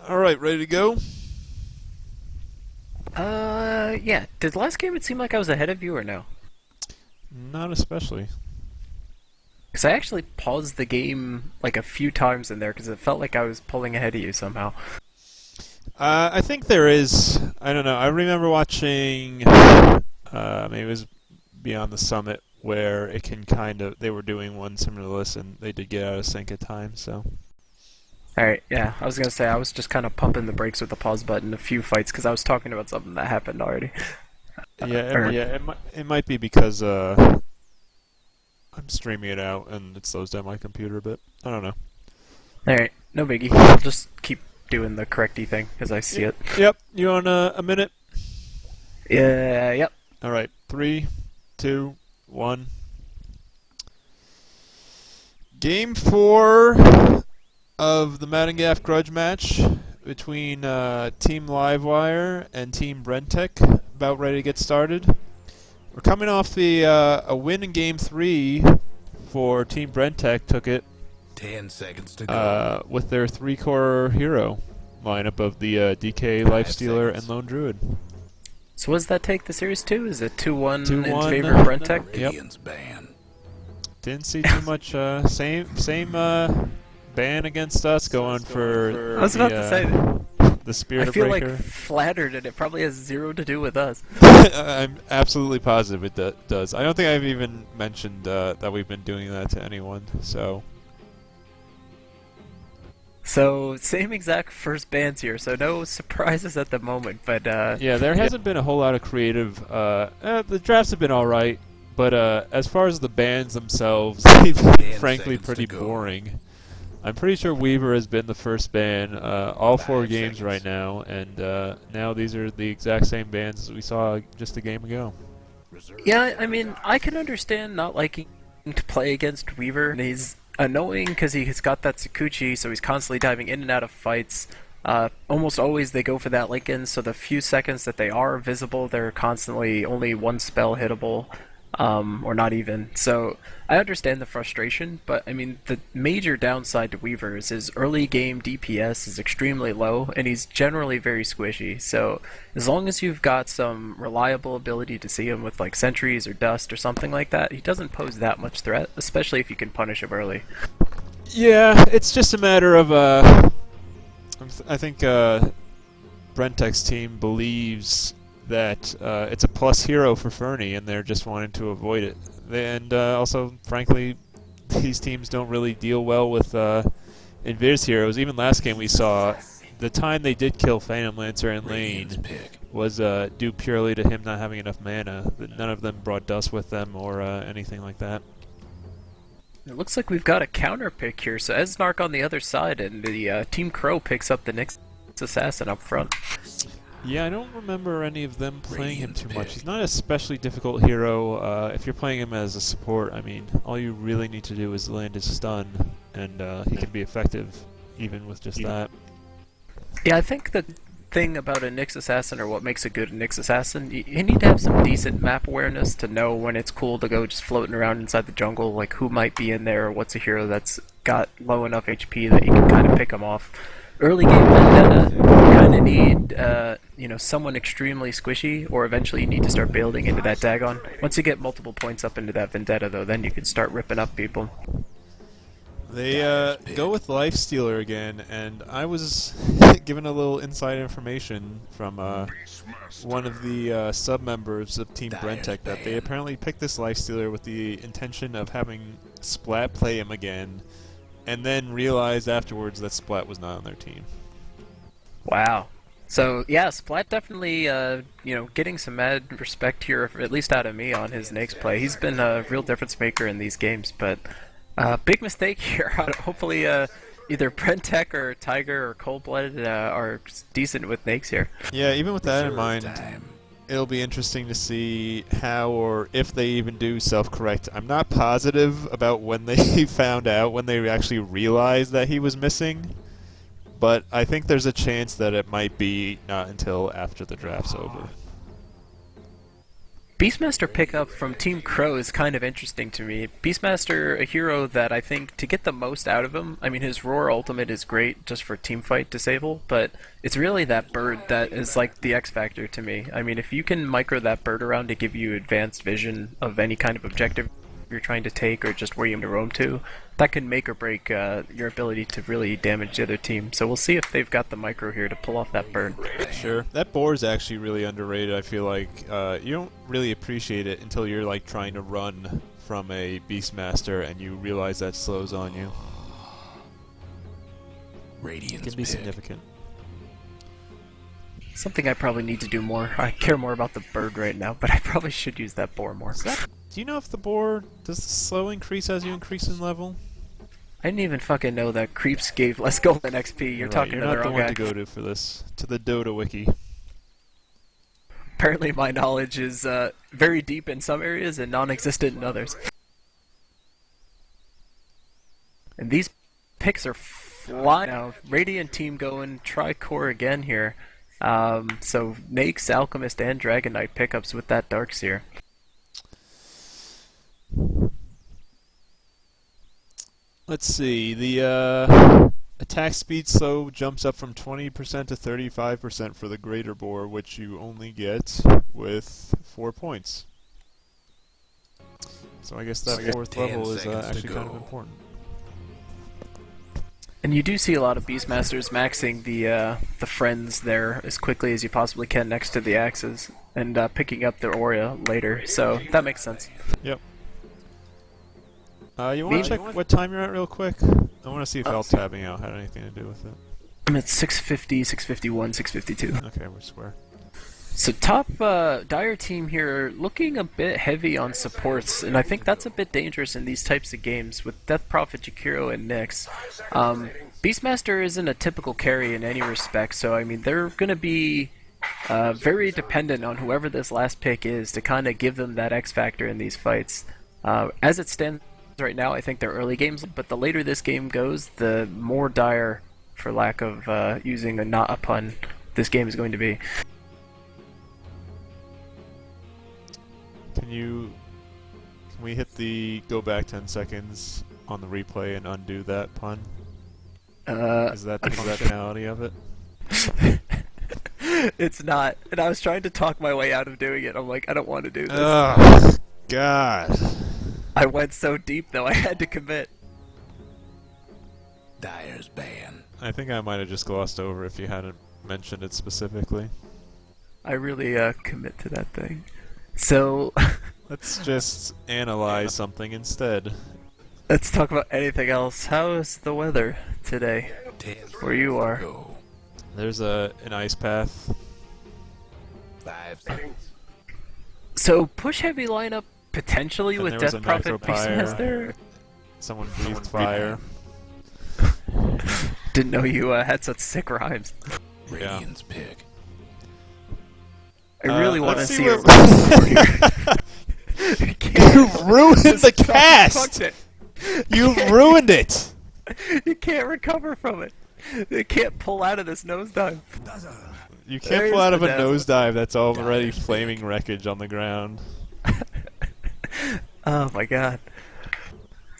All right, ready to go? Yeah. Did last game it seem like I was ahead of you or no? Not especially. Because I actually paused the game like a few times in there because it felt like I was pulling ahead of you somehow. I think there is. I don't know. I remember watching. Maybe it was Beyond the Summit where it can kind of. They were doing one similar to this, and they did get out of sync at times. So. Alright, yeah. I was gonna say I was just kind of pumping the brakes with the pause button a few fights because I was talking about something that happened already. Yeah. It might be because I'm streaming it out and it slows down my computer a bit. I don't know. Alright, no biggie. I'll just keep doing the correcty thing as I see it. Yep. You on a minute? Yeah, yep. All right. 3, 2, 1. Game 4 of the MaddenGAF Grudge match between Team Livewire and Team Brentech. About ready to get started. We're coming off the a win in Game 3 for Team Brentech. Took it 10 seconds to go. with their 3-core hero lineup of the DK, Lifestealer, and Lone Druid. So what does that take the series to? Is it 2-1 in 2-1, favor of Brentech? Yep. Radiant's ban. Didn't see too much. Same ban against us going for. I was about to say that. The Spirit I feel Breaker. like flattered, and it probably has zero to do with us. I'm absolutely positive it does. I don't think I've even mentioned that we've been doing that to anyone. So. So same exact first bans here, so no surprises at the moment. But Yeah, there hasn't been a whole lot of creative. The drafts have been all right, But as far as the bans themselves, they've been 10 frankly seconds pretty to go. boring. I'm pretty sure Weaver has been the first ban all 4 5 games seconds. right now, and now these are the exact same bans as we saw just a game ago. Yeah, I mean, I can understand not liking to play against Weaver. And he's annoying because he's got that Sakuchi, so he's constantly diving in and out of fights. Almost always they go for that Lincoln, so the few seconds that they are visible, they're constantly only one spell hittable, or not even. So I understand the frustration, but I mean, the major downside to Weaver is his early game DPS is extremely low, and he's generally very squishy. So as long as you've got some reliable ability to see him with like sentries or dust or something like that, he doesn't pose that much threat, especially if you can punish him early. Yeah, it's just a matter of I think Brentek's team believes that it's a plus hero for Fernie, and they're just wanting to avoid it. And also, frankly, these teams don't really deal well with Invis heroes. Even last game we saw, the time they did kill Phantom Lancer in Radiant's lane pick. was due purely to him not having enough mana. None of them brought dust with them or anything like that. It looks like we've got a counter pick here, so Esnark on the other side, and the Team Crow picks up the next assassin up front. Yeah, I don't remember any of them playing him Radiant's too much. pick. He's not an especially difficult hero. If you're playing him as a support, I mean, all you really need to do is land his stun, and he can be effective even with just that. Yeah, I think the thing about a Nyx assassin, or what makes a good Nyx assassin, you need to have some decent map awareness to know when it's cool to go just floating around inside the jungle, like who might be in there, or what's a hero that's got low enough HP that you can kind of pick them off. Early game Vendetta, you kind of need, someone extremely squishy, or eventually you need to start building into that Dagon. Once you get multiple points up into that Vendetta, though, then you can start ripping up people. They go with Lifestealer again, and I was given a little inside information from one of the sub-members of Team Brentek that they apparently picked this Lifestealer with the intention of having Splat play him again, and then realized afterwards that Splat was not on their team. Wow. So, yeah, Splat definitely, getting some mad respect here, at least out of me, on his Nyx play. He's been a real difference maker in these games, but big mistake here. Hopefully, either Brentek or Tiger or Cold-Blooded are decent with Nyx here. Yeah, even with that in Reserve mind, time. it'll be interesting to see how or if they even do self-correct. I'm not positive about when they found out, when they actually realized that he was missing, but I think there's a chance that it might be not until after the draft's over. Beastmaster pickup from Team Crow is kind of interesting to me. Beastmaster, a hero that I think to get the most out of him, I mean, his Roar ultimate is great just for teamfight disable, but it's really that bird that is like the X factor to me. I mean, if you can micro that bird around to give you advanced vision of any kind of objective you're trying to take or just where you want to roam to, that can make or break your ability to really damage the other team. So we'll see if they've got the micro here to pull off that bird. Sure. That boar is actually really underrated. I feel like you don't really appreciate it until you're like trying to run from a Beastmaster and you realize that slows on you. It Radiant's can be pick. significant. Something I probably need to do more. I care more about the bird right now, but I probably should use that boar more. Do you know if the boar, does the slow increase as you increase in level? I didn't even fucking know that creeps gave less gold than XP. You're Right, talking you're to not the the wrong one guy. to go to for this. To the Dota wiki. Apparently my knowledge is very deep in some areas and non-existent in others. And these picks are flying now. Radiant team going tri-core again here. So Nyx, Alchemist, and Dragon Knight pickups with that Darkseer. Let's see, the attack speed slow jumps up from 20% to 35% for the greater boar, which you only get with 4 points. So I guess that So 4th 10 level is seconds to actually kind of go. important. And you do see a lot of Beastmasters maxing the friends there as quickly as you possibly can next to the axes, and picking up their Aurea later, so that makes sense. Yep. You want to check what time you're at real quick? I want to see if L-tabbing out had anything to do with it. I'm at 650, 651, 652. Okay, we're square. So top Dire team here looking a bit heavy on supports, and I think that's a bit dangerous in these types of games with Death Prophet, Jakiro, and Nyx. Beastmaster isn't a typical carry in any respect, so I mean they're going to be very dependent on whoever this last pick is to kind of give them that X factor in these fights. As it stands right now, I think they're early games, but the later this game goes, the more dire, for lack of using not a pun, this game is going to be. Can we hit the go back 10 seconds on the replay and undo that pun? Is that the functionality of it? It's not, and I was trying to talk my way out of doing it. I'm like, I don't want to do this. Oh, God. I went so deep though, I had to commit. Dire's ban. I think I might have just glossed over if you hadn't mentioned it specifically. I really commit to that thing. So, Let's just analyze something instead. let's talk about anything else. How is the weather today, 10 where you are? Go. There's an ice path. 5 seconds. So, push heavy lineup potentially And with there was Death a Prophet necropire. Beastmaster. Someone breathed fire. Didn't know you had such sick rhymes. Radiant's pick. I really want to let's see what- a roast for you. You ruined the Just cast! fucked it. You ruined it! You can't recover from it. They can't pull out of this nosedive. You can't There's pull out of the a dazzle. nosedive that's already flaming wreckage on the ground. Oh my god.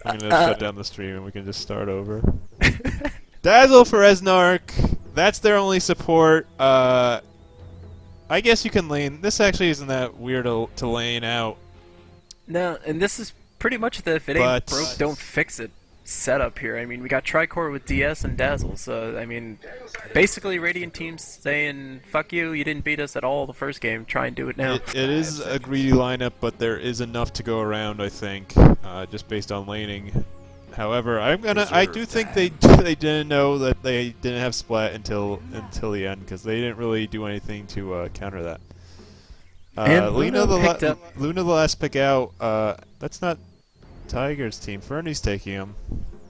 I'm gonna shut down the stream and we can just start over. Dazzle for Esnark. That's their only support. I guess you can lane. This actually isn't that weird to lane out. No, and this is pretty much the if it But- ain't broke, don't fix it setup here. I mean, we got Tricor with DS and Dazzle, so I mean, basically Radiant teams saying, fuck you, you didn't beat us at all the first game, try and do it now. It is a greedy lineup, but there is enough to go around, I think, just based on laning. However, I do think they didn't know that they didn't have Splat until the end, because they didn't really do anything to counter that. And Luna picked up. the last pick out. That's not Tiger's team. Fernie's taking him.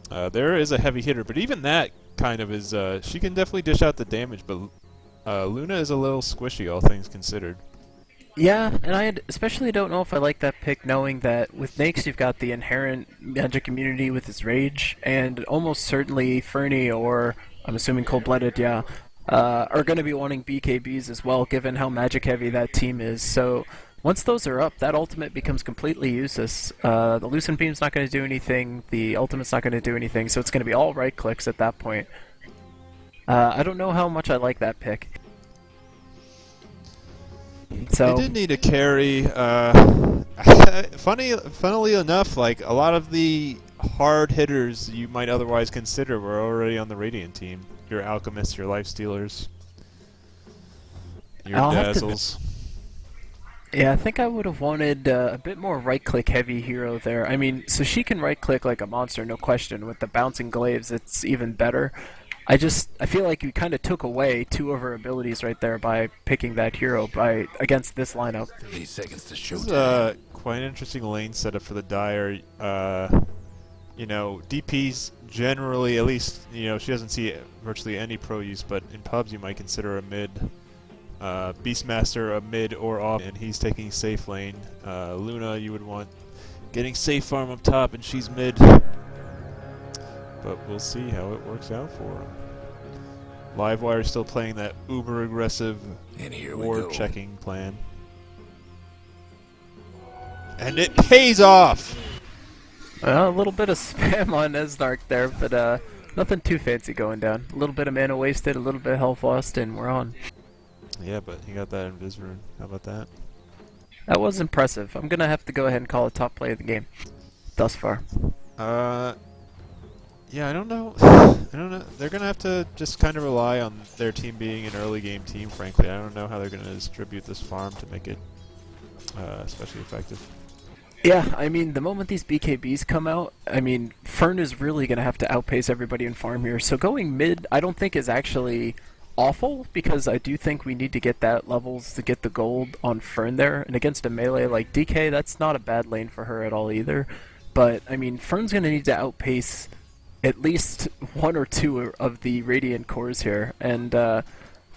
There is a heavy hitter, but even that kind of is. She can definitely dish out the damage, but Luna is a little squishy, all things considered. Yeah, and I especially don't know if I like that pick, knowing that with Nyx you've got the inherent magic immunity with his rage, and almost certainly Fernie or I'm assuming Cold-Blooded, yeah, are going to be wanting BKBs as well, given how magic heavy that team is. So once those are up, that ultimate becomes completely useless. The Lucent Beam's not going to do anything, the ultimate's not going to do anything, so it's going to be all right clicks at that point. I don't know how much I like that pick. So They did need a carry. Funnily enough, like a lot of the hard hitters you might otherwise consider were already on the Radiant team. Your Alchemists, your Lifestealers, your I'll have to- Dazzles. yeah, I think I would have wanted a bit more right-click heavy hero there. I mean, so she can right-click like a monster, no question. With the bouncing glaives, it's even better. I feel like you kind of took away two of her abilities right there by picking that hero against this lineup. 30 seconds to This show is time. quite an interesting lane setup for the Dire. DPs generally, at least, she doesn't see virtually any pro use, but in pubs you might consider a mid. Beastmaster a mid or off, and he's taking safe lane. Luna, you would want getting safe farm up top, and she's mid. But we'll see how it works out for him. Livewire is still playing that uber aggressive And here we ward go. checking plan. And it pays off! A little bit of spam on Esnark there, but nothing too fancy going down. A little bit of mana wasted, a little bit of health lost, and we're on. Yeah, but he got that Invis rune. How about that? That was impressive. I'm gonna have to go ahead and call it top play of the game. Thus far. Yeah, I don't know. I don't know. They're gonna have to just kind of rely on their team being an early game team. Frankly, I don't know how they're gonna distribute this farm to make it especially effective. Yeah, I mean, the moment these BKBs come out, I mean, Fern is really gonna have to outpace everybody in farm here. So going mid, I don't think is actually awful because I do think we need to get that levels to get the gold on Fern there. And against a melee like DK, that's not a bad lane for her at all either. But, I mean, Fern's going to need to outpace at least one or two of the Radiant cores here. And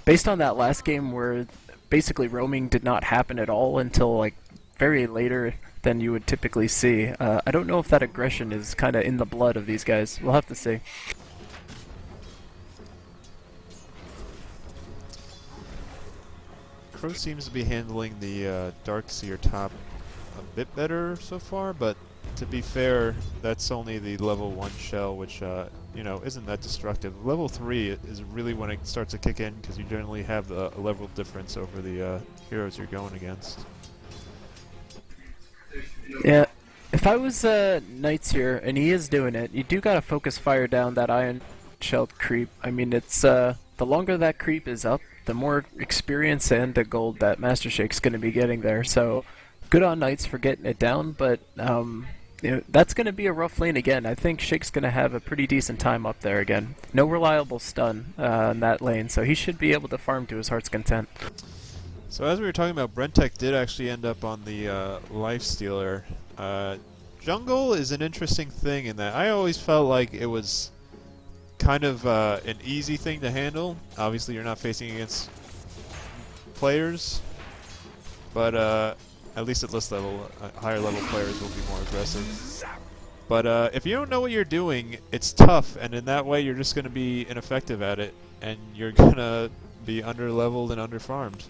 based on that last game where basically roaming did not happen at all until like very later than you would typically see, I don't know if that aggression is kind of in the blood of these guys. We'll have to see. Crow seems to be handling the Darkseer top a bit better so far, but to be fair, that's only the level 1 shell, which you know, isn't that destructive. Level 3 is really when it starts to kick in, because you generally have a level difference over the heroes you're going against. Yeah, if I was Knights here, and he is doing it, you do gotta focus fire down that Iron Shell creep. I mean, it's the longer that creep is up, the more experience and the gold that Master Shake's gonna be getting there. So, good on Knights for getting it down, but you know, that's gonna be a rough lane again. I think Shake's gonna have a pretty decent time up there again. No reliable stun in that lane, so he should be able to farm to his heart's content. So as we were talking about, Brentek did actually end up on the Lifestealer. Jungle is an interesting thing in that I always felt like it was kind of an easy thing to handle. Obviously you're not facing against players, but at least at this level, higher level players will be more aggressive. But if you don't know what you're doing, it's tough, and in that way you're just going to be ineffective at it, and you're going to be under-leveled and under-farmed.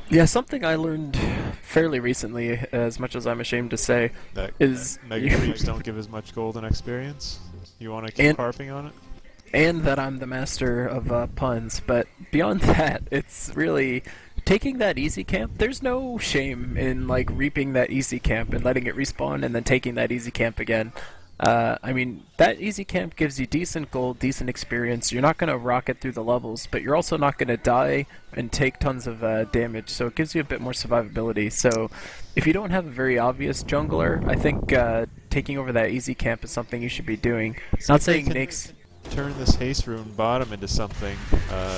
Yeah, something I learned fairly recently, as much as I'm ashamed to say, That is Mega Creeps don't give as much golden experience. You want to keep harping on it? And that I'm the master of puns, but beyond that, it's really taking that easy camp. There's no shame in like reaping that easy camp and letting it respawn and then taking that easy camp again. I mean, that easy camp gives you decent gold, decent experience. You're not going to rocket through the levels, but you're also not going to die and take tons of damage, so it gives you a bit more survivability. So if you don't have a very obvious jungler, I think taking over that easy camp is something you should be doing. Not saying Nyx... Turn this haste rune bottom into something.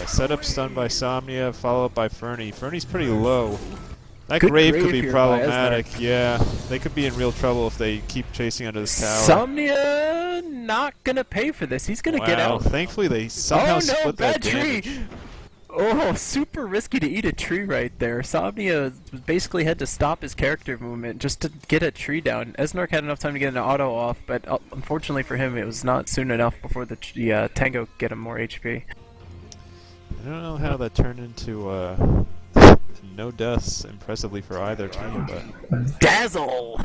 Set up stun by Somnia, followed up by Fernie. Fernie's pretty low. That Good grave could be here by problematic. Esnar. Yeah, they could be in real trouble if they keep chasing under this tower. Somnia not gonna pay for this. He's gonna get out. Thankfully they somehow Oh no, split that bad tree! damage. Oh, super risky to eat a tree right there. Somnia basically had to stop his character movement just to get a tree down. Esnark had enough time to get an auto off, but unfortunately for him, it was not soon enough before the Tango could get him more HP. I don't know how that turned into no deaths impressively for either team, but Dazzle!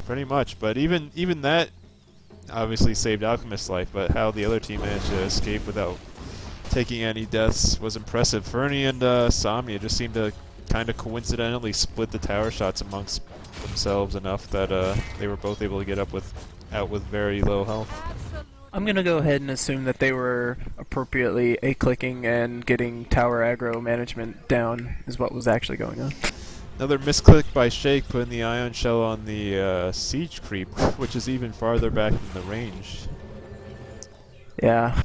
pretty much. But even that obviously saved Alchemist's life, but how the other team managed to escape without taking any deaths was impressive. Fernie and Somnia just seemed to kind of coincidentally split the tower shots amongst themselves enough that they were both able to get out with very low health. I'm gonna go ahead and assume that they were appropriately A-clicking and getting tower aggro management down is what was actually going on. Another misclick by Shake, putting the Ion Shell on the Siege Creep, which is even farther back in the range. Yeah.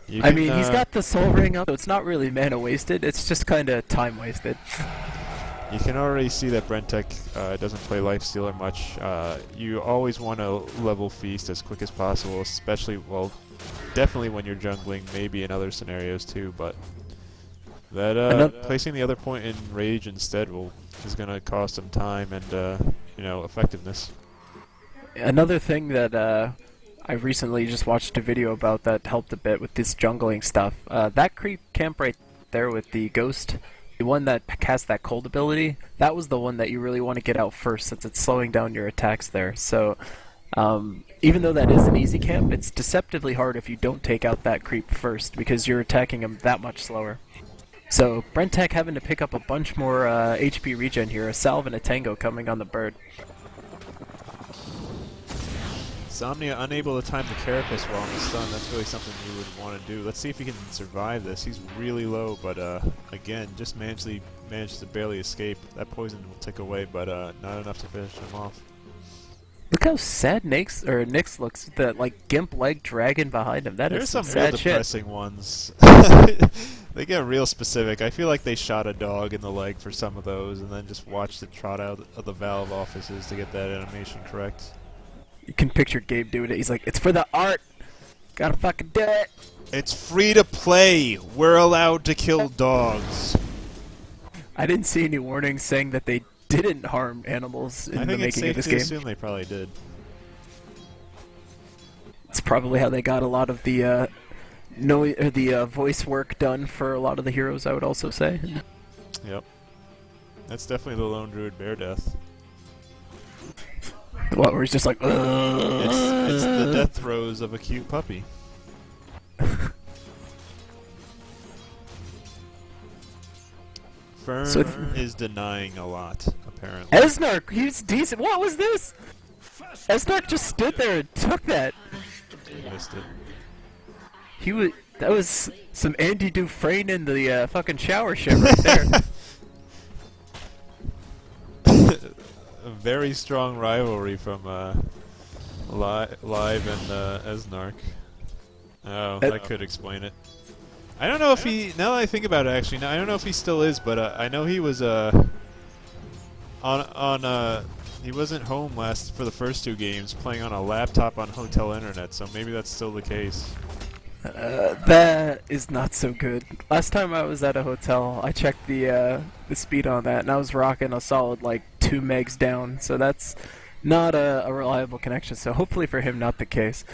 You I can, mean, he's got the soul ring up, so it's not really mana wasted, it's just kinda time wasted. You can already see that Brentek doesn't play Lifestealer much. You always want to level Feast as quick as possible, especially, well, definitely when you're jungling, maybe in other scenarios too, but that placing the other point in Rage instead is going to cost him time and, you know, effectiveness. Another thing that I recently just watched a video about that helped a bit with this jungling stuff. That creep camp right there with the ghost, the one that casts that cold ability, that was the one that you really want to get out first since it's slowing down your attacks there. So even though that is an easy camp, it's deceptively hard if you don't take out that creep first because you're attacking him that much slower. So Brentek having to pick up a bunch more HP regen here, a salve and a tango coming on the bird. Somnia unable to time the Carapace while on the stun. That's really something you would want to do. Let's see if he can survive this. He's really low, but again, just managed to barely escape. That poison will tick away, but not enough to finish him off. Look how sad Nyx looks with that like gimp leg dragon behind him. That There's is some some real sad shit. depressing ones. They get real specific. I feel like they shot a dog in the leg for some of those, and then just watched it trot out of the Valve offices to get that animation correct. You can picture Gabe doing it. He's like, "It's for the art. Gotta fucking do it." It's free to play. We're allowed to kill dogs. I didn't see any warnings saying that they didn't harm animals in I the think it's making of safe this to game. assume they probably did. It's probably how they got a lot of the voice work done for a lot of the heroes, I would also say. Yep. That's definitely the lone druid bear death. What, where he's just like, It's the death throes of a cute puppy. Fern So is denying a lot, apparently. Esnark, he's decent. What was this? Esnark just stood there and took that. He missed it. That was some Andy Dufresne in the fucking shower shit right there. A very strong rivalry from Live and Esnark. Oh, that could explain it. I don't know if he. Now that I think about it, actually, I don't know if he still is, but I know he was he wasn't home for the first two games, playing on a laptop on hotel internet. So maybe that's still the case. That is not so good. Last time I was at a hotel, I checked the speed on that, and I was rocking a solid like 2 megs down. So that's not a reliable connection. So hopefully for him, not the case.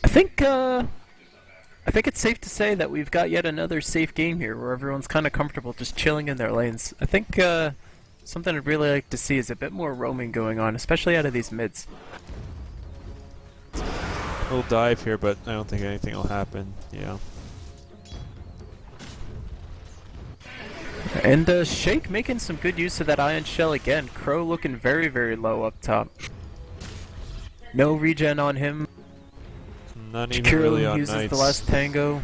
I think it's safe to say that we've got yet another safe game here, where everyone's kind of comfortable just chilling in their lanes. I think something I'd really like to see is a bit more roaming going on, especially out of these mids. We'll dive here, but I don't think anything will happen. Yeah. And Shake making some good use of that Ion Shell again. Crow looking very, very low up top. No regen on him. Not even Chikiro really on uses Knights. the last tango.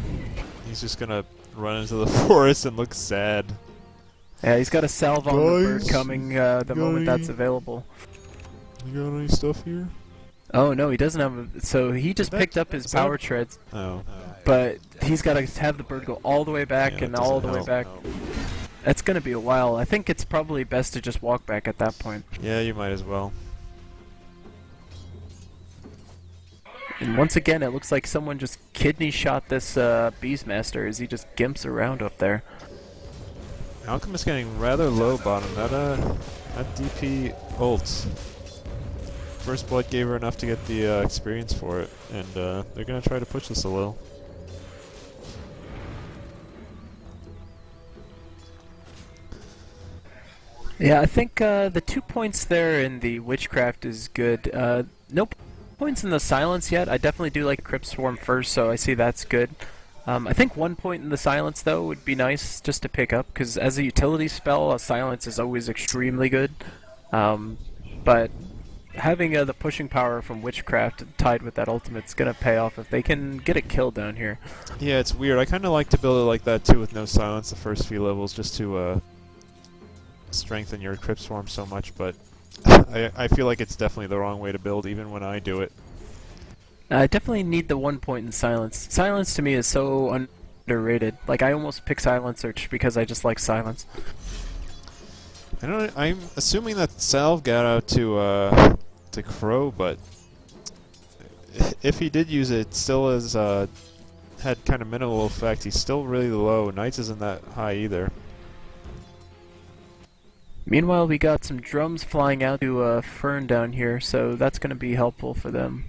He's just gonna run into the forest and look sad. Yeah, he's got a salve on the bird Guys, coming the moment that's guys. available. You got any stuff here? Oh no, he doesn't have a, so he just picked up his is that- power treads, Oh. but he's got to have the bird go all the way back Yeah, and that all doesn't the way back. help. That's gonna be a while. I think it's probably best to just walk back at that point. Yeah, you might as well. And once again, it looks like someone just kidney shot this Beastmaster as he just gimps around up there. Alchemist getting rather low bottom. That DP ults. First blood gave her enough to get the experience for it, and they're gonna try to push this a little. Yeah, I think the 2 points there in the Witchcraft is good. No points in the Silence yet. I definitely do like Crypt Swarm first, so I see that's good. I think 1 point in the Silence, though, would be nice just to pick up, because as a utility spell, a Silence is always extremely good. But having the pushing power from Witchcraft tied with that ultimate's going to pay off if they can get a kill down here. Yeah, it's weird. I kind of like to build it like that too, with no silence the first few levels, just to strengthen your Crypt Swarm so much, but I feel like it's definitely the wrong way to build, even when I do it. I definitely need the 1 point in Silence. Silence to me is so underrated. Like, I almost pick Silence Search because I just like Silence. I'm assuming that Salve got out to Crow, but if he did use it, still has had kind of minimal effect. He's still really low. Knights isn't that high either. Meanwhile, we got some drums flying out to Fern down here, so that's going to be helpful for them.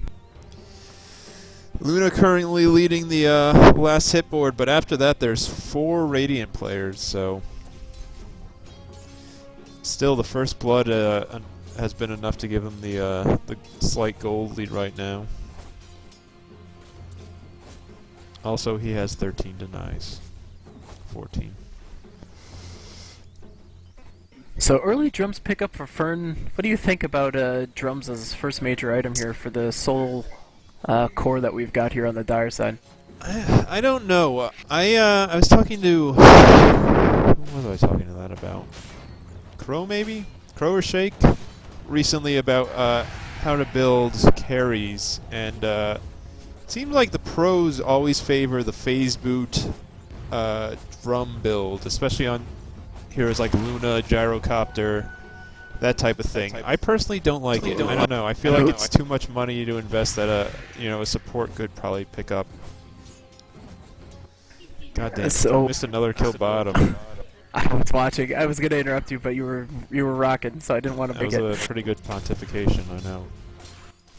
Luna currently leading the last hit board, but after that there's 4 Radiant players, so still the first blood has been enough to give him the slight gold lead right now. Also, he has 13 denies. 14. So early drums pick up for Fern. What do you think about drums as his first major item here for the soul core that we've got here on the Dire side? I don't know. I was talking to... What was I talking to that about? Crow, maybe? Crow or Shake? Recently about how to build carries, and Seems like the pros always favor the phase boot drum build, especially on heroes like Luna, Gyrocopter, that type of thing. I personally don't like it. I don't know. I feel like it's too much money to invest that a support could probably pick up. God damn! So- I missed another kill bottom. I was watching. I was gonna interrupt you, but you were rocking, so I didn't want to That make was it. a pretty good pontification, I know.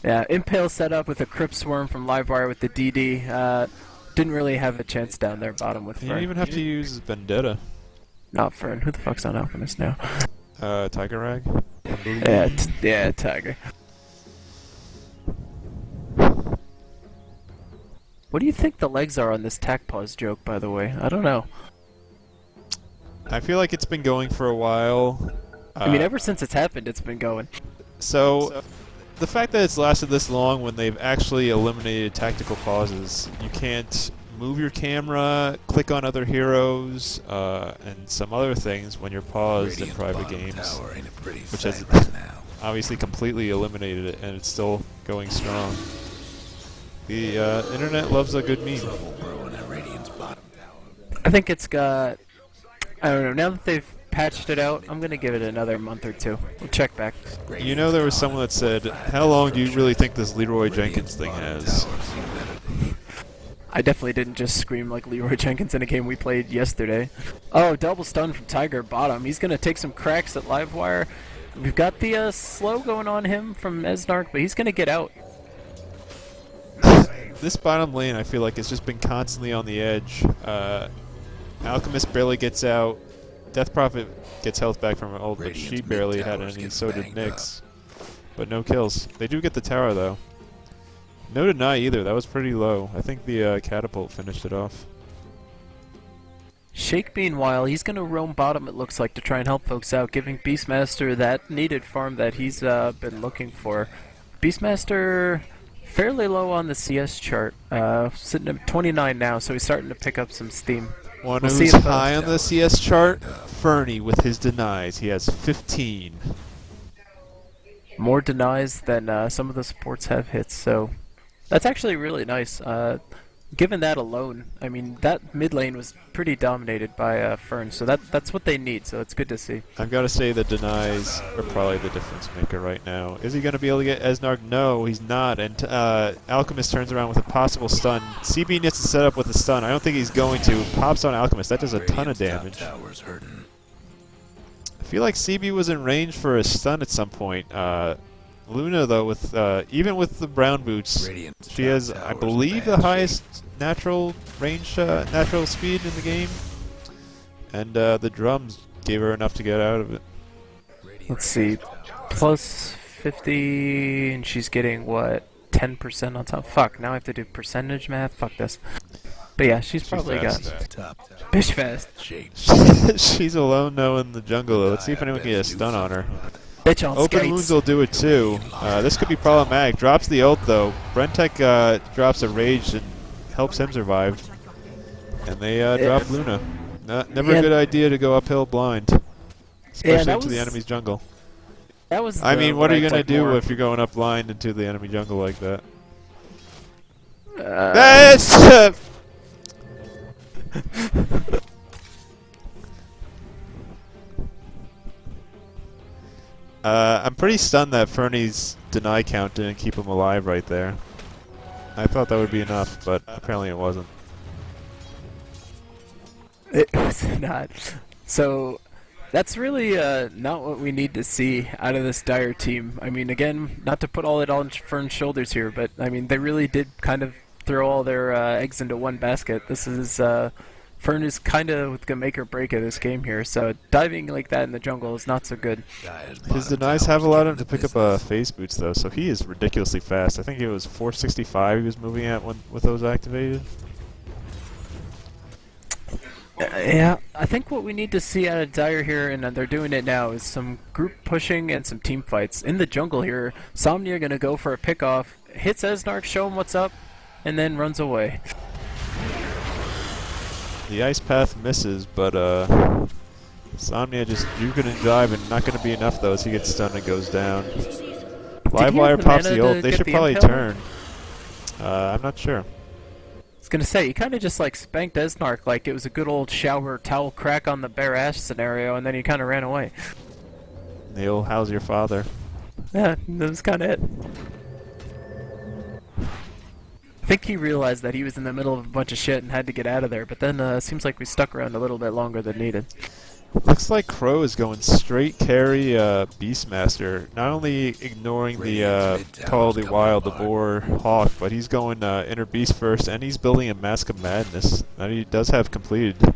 Yeah, Impale set up with a Crypt Swarm from Livewire with the DD. Didn't really have a chance down there bottom with You don't Fern. even have to use Vendetta. Not Fern. Who the fuck's on Alchemist now? Tiger Rag? Yeah, Tiger. What do you think the legs are on this tack pause joke, by the way? I don't know. I feel like it's been going for a while. I mean, ever since it's happened, it's been going. So, the fact that it's lasted this long when they've actually eliminated tactical pauses, you can't move your camera, click on other heroes, and some other things when you're paused in Radiant's private bottom games, tower ain't a pretty which sight has right now. obviously completely eliminated it, and it's still going strong. The internet loves a good meme. Trouble brewing at Radiant's bottom tower. I think it's got... I don't know, now that they've patched it out, I'm gonna give it another month or two. We'll check back. You know, there was someone that said, "How long do you really think this Leroy Jenkins thing has?" I definitely didn't just scream like Leroy Jenkins in a game we played yesterday. Oh, double stun from Tiger bottom. He's gonna take some cracks at Livewire. We've got the slow going on him from Esnark, but he's gonna get out. This bottom lane, I feel like, has just been constantly on the edge. Alchemist barely gets out. Death Prophet gets health back from her ult, but she Radiant's barely mid had towers any, get so did banged Nyx. But no kills. They do get the tower, though. No deny either. That was pretty low. I think the catapult finished it off. Shake, meanwhile, he's gonna roam bottom, it looks like, to try and help folks out, giving Beastmaster that needed farm that he's been looking for. Beastmaster fairly low on the CS chart, sitting at 29 now, so he's starting to pick up some steam. One We'll see who's if, high on the CS chart, Fernie with his denies. He has 15. More denies than some of the supports have hits, so that's actually really nice. Given that alone, I mean, that mid lane was pretty dominated by Fern, so that's what they need, so it's good to see. I've got to say the denies are probably the difference maker right now. Is he going to be able to get Esnark? No, he's not. And Alchemist turns around with a possible stun. CB needs to set up with a stun. I don't think he's going to. Pops on Alchemist. That does a ton of damage. Tower's hurting. I feel like CB was in range for a stun at some point. Luna, though, with even with the brown boots, Radiant's she top has, I tower's in believe, bad the shape. highest natural range, natural speed in the game. And the drums gave her enough to get out of it. Let's see, plus 50, and she's getting, what, 10% on top? Fuck, now I have to do percentage math? Fuck this. But yeah, she's probably fast. got... Top tower. Bitch fast. Shape. She's alone, though, in the jungle. Though. Let's see if anyone can get a stun on her. Bitch on Open skates. wounds will do it too. This could be problematic. Drops the ult though. Brentek drops a rage and helps him survive. And they drop Luna. Never a good idea to go uphill blind, especially that into the was- enemies' jungle. That was I mean, what are you gonna like do more- if you're going up blind into the enemy jungle like that? Uh, That's I'm pretty stunned that Fernie's deny count didn't keep him alive right there. I thought that would be enough, but apparently it wasn't. It was not. So, that's really not what we need to see out of this Dire team. I mean, again, not to put all it on Fern's shoulders here, but I mean, they really did kind of throw all their eggs into one basket. This is Fern is kind of the make or break of this game here. So diving like that in the jungle is not so good. His denies have allowed him to pick up phase boots though, so he is ridiculously fast. I think it was 465 he was moving at with those activated. Yeah, I think what we need to see out of Dire here, and they're doing it now, is some group pushing and some team fights. In the jungle here, Somnia gonna go for a pickoff, hits Esnark, show him what's up, and then runs away. The ice path misses, but Somnia just juking and jiving. Not going to be enough though as he gets stunned and goes down. he have Livewire the pops mana the to ult. They get should the probably impale? turn. I'm not sure. I was gonna say, he kind of just like spanked Esnark like it was a good old shower towel crack on the bare ash scenario, and then he kind of ran away. Neil, how's your father? Yeah, that was kind of it. I think he realized that he was in the middle of a bunch of shit and had to get out of there, but then seems like we stuck around a little bit longer than needed. Looks like Crow is going straight carry Beastmaster, not only ignoring the Call of the Wild, the Boar Hawk, but he's going Inner Beast first, and he's building a Mask of Madness that he does have completed.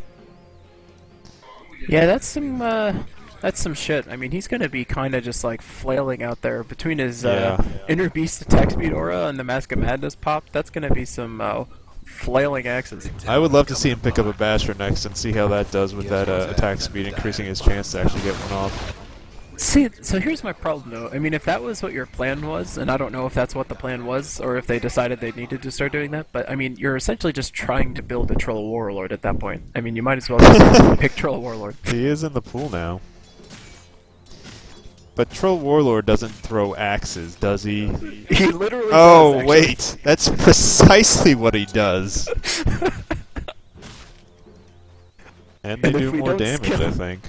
Yeah, that's some shit. I mean, he's gonna be kind of just like flailing out there between his Yeah. Inner Beast attack speed aura and the Mask of Madness pop. That's gonna be some flailing axes. I would love to see him pick up a Basher next and see how that does with that attack speed, increasing his chance to actually get one off. See, so here's my problem though. I mean, if that was what your plan was, and I don't know if that's what the plan was, or if they decided they needed to start doing that, but I mean, you're essentially just trying to build a Troll Warlord at that point. I mean, you might as well just pick Troll Warlord. He is in the pool now. But Troll Warlord doesn't throw axes, does he? He literally Oh, does, actually. wait! That's precisely what he does! And they And if do we more don't damage, skill- I think.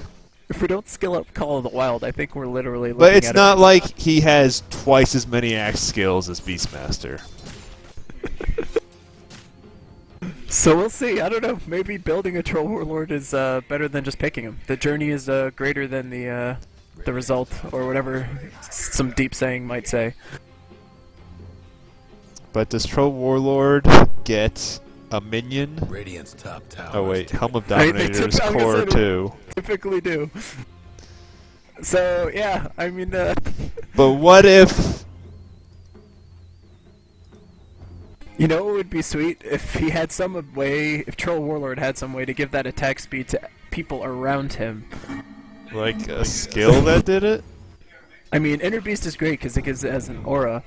If we don't skill up Call of the Wild, I think we're literally looking But it's at not it. like he has twice as many axe skills as Beastmaster. So we'll see. I don't know. Maybe building a Troll Warlord is better than just picking him. The journey is greater than the result, or whatever some deep saying might say. But does Troll Warlord get a minion? Radiant's top tower. Oh wait, Helm of I- they Dominators, typ- I was Core gonna say 2. Typically do. So yeah, I mean, But what if... you know, it would be sweet if he had some way, if Troll Warlord had some way to give that attack speed to people around him. like, a skill that did it? I mean, Inner Beast is great because it gives it as an aura.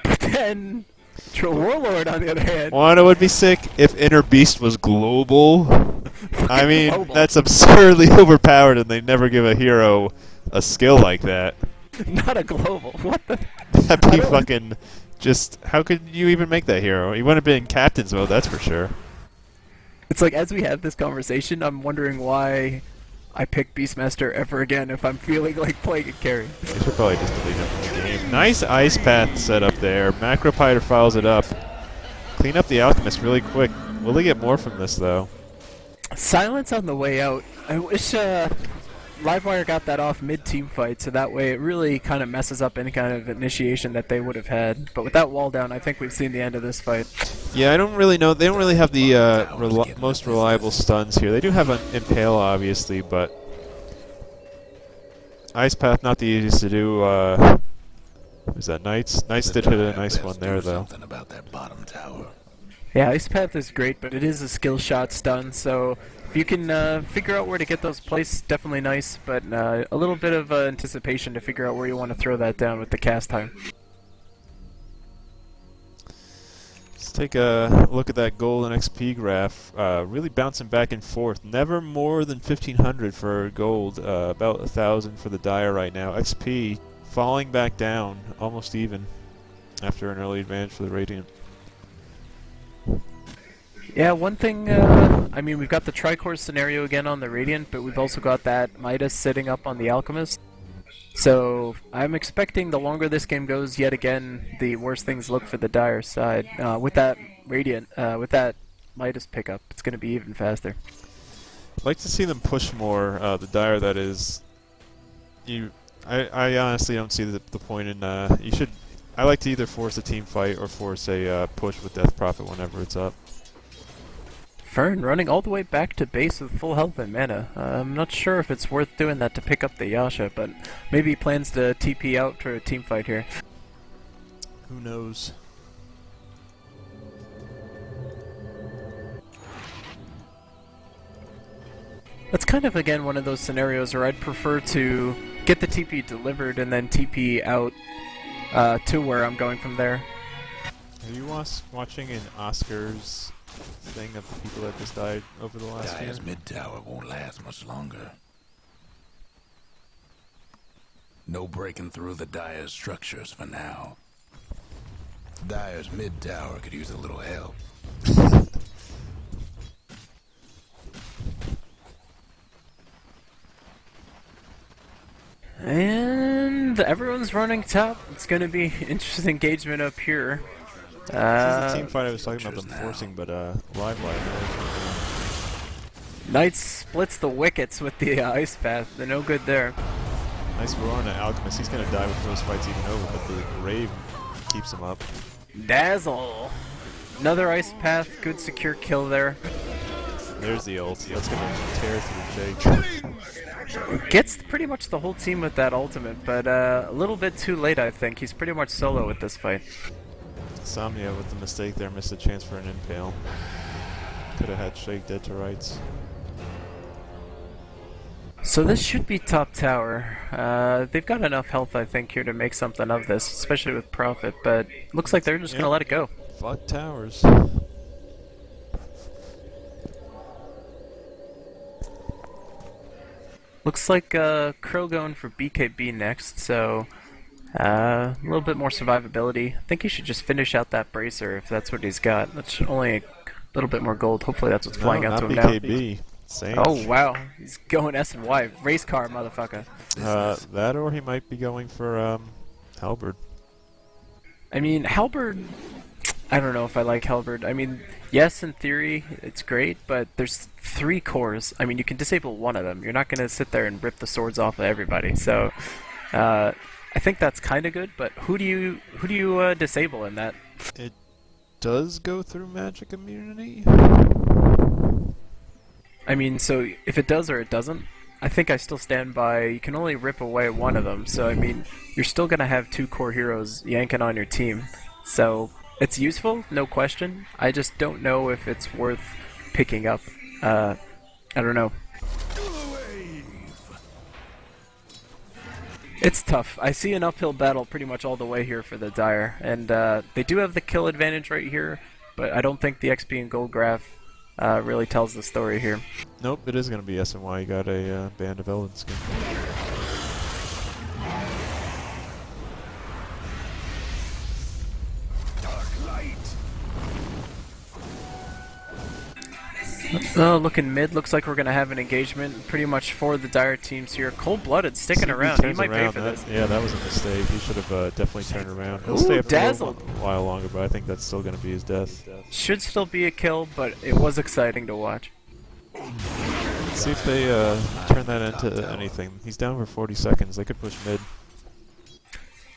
But then, Troll Warlord, on the other hand, Wanna would be sick if Inner Beast was global. I mean, global. that's absurdly overpowered and they never give a hero a skill like that. not a global. What the? That'd be I don't- fucking... Just, how could you even make that hero? He wouldn't have been in Captain's mode, that's for sure. It's like, as we have this conversation, I'm wondering why I pick Beastmaster ever again if I'm feeling like playing a carry. They should probably just delete him from the game. Nice Ice Path set up there. Macropiter files it up. Clean up the Alchemist really quick. Will they get more from this, though? Silence on the way out. I wish Livewire got that off mid-team fight, so that way it really kind of messes up any kind of initiation that they would have had. But with that wall down, I think we've seen the end of this fight. Yeah, I don't really know. They don't really have the most reliable stuns here. They do have an Impale, obviously, but... Ice Path, not the easiest to do. Is that Knights? Knights did hit a nice one there, though. Something about that bottom tower. Yeah, Ice Path is great, but it is a skill shot stun, so if you can figure out where to get those placed, definitely nice, but a little bit of anticipation to figure out where you want to throw that down with the cast time. Let's take a look at that gold and XP graph. Really bouncing back and forth. Never more than 1,500 for gold. About 1,000 for the Dire right now. XP falling back down, almost even, after an early advantage for the Radiant. Yeah, one thing, I mean, we've got the Tricore scenario again on the Radiant, but we've also got that Midas sitting up on the Alchemist. So, I'm expecting the longer this game goes, yet again, the worse things look for the Dire side. With that Radiant, with that Midas pickup, it's going to be even faster. I'd like to see them push more, the Dire that is... I honestly don't see the point in... you should... I like to either force a team fight or force a push with Death Prophet whenever it's up. Fern running all the way back to base with full health and mana. I'm not sure if it's worth doing that to pick up the Yasha, but maybe he plans to TP out for a team fight here. Who knows? That's kind of, again, one of those scenarios where I'd prefer to get the TP delivered and then TP out to where I'm going from there. Are you watching an Oscars thing of the people that just died over the last year? Dire's mid tower won't last much longer. No breaking through the Dire's structures for now. Dyer's mid tower could use a little help. And everyone's running top. It's going to be interesting engagement up here. This is the team fight I was talking about them forcing, but live. Knight splits the wickets with the ice path. They're no good there. Nice roar on Alchemist. He's gonna die with those fights even over, but the Grave keeps him up. Dazzle. Another ice path. Good secure kill there. There's the ult. That's gonna tear through Jake. Gets pretty much the whole team with that ultimate, but a little bit too late, I think. He's pretty much solo with this fight. Somnia with the mistake there missed a chance for an impale. Could have had Shake dead to rights. So this should be top tower. They've got enough health, I think, here to make something of this, especially with Prophet, but looks like they're just gonna let it go. Fuck towers. Looks like Crow going for BKB next, so a little bit more survivability. I think he should just finish out that bracer if that's what he's got. That's only a little bit more gold. Hopefully that's what's flying out to him BKB. now. Same. Oh wow, he's going S&Y. Race car, motherfucker. That or he might be going for Halberd. I mean, Halberd... I don't know if I like Halberd. I mean, yes, in theory, it's great, but there's 3 cores. I mean, you can disable one of them. You're not going to sit there and rip the swords off of everybody. So, I think that's kind of good, but who do you disable in that? It does go through magic immunity? I mean, so if it does or it doesn't, I think I still stand by you can only rip away one of them. So, I mean, you're still going to have 2 core heroes yanking on your team. So, it's useful, no question. I just don't know if it's worth picking up. I don't know. It's tough. I see an uphill battle pretty much all the way here for the Dire. And they do have the kill advantage right here, but I don't think the XP and gold graph really tells the story here. Nope, it is going to be S&Y. You got a Band of Elden skin. Looking mid, looks like we're going to have an engagement pretty much for the Dire teams here. Cold-blooded, sticking around. He might pay for this. Yeah, that was a mistake. He should have definitely turned around. He'll Ooh, stay up for a dazzled. while longer, but I think that's still going to be his death. Should still be a kill, but it was exciting to watch. Let's see if they turn that into anything. He's down for 40 seconds. They could push mid.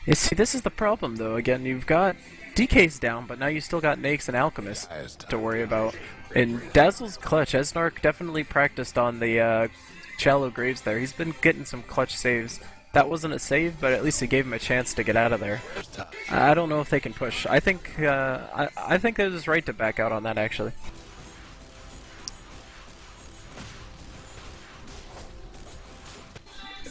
You see, this is the problem, though. Again, you've got DK's down, but now you still got Nakes and Alchemist to worry about. And Dazzle's clutch. Esnark definitely practiced on the shallow graves there. He's been getting some clutch saves. That wasn't a save, but at least it gave him a chance to get out of there. I don't know if they can push. I think I think it was right to back out on that, actually.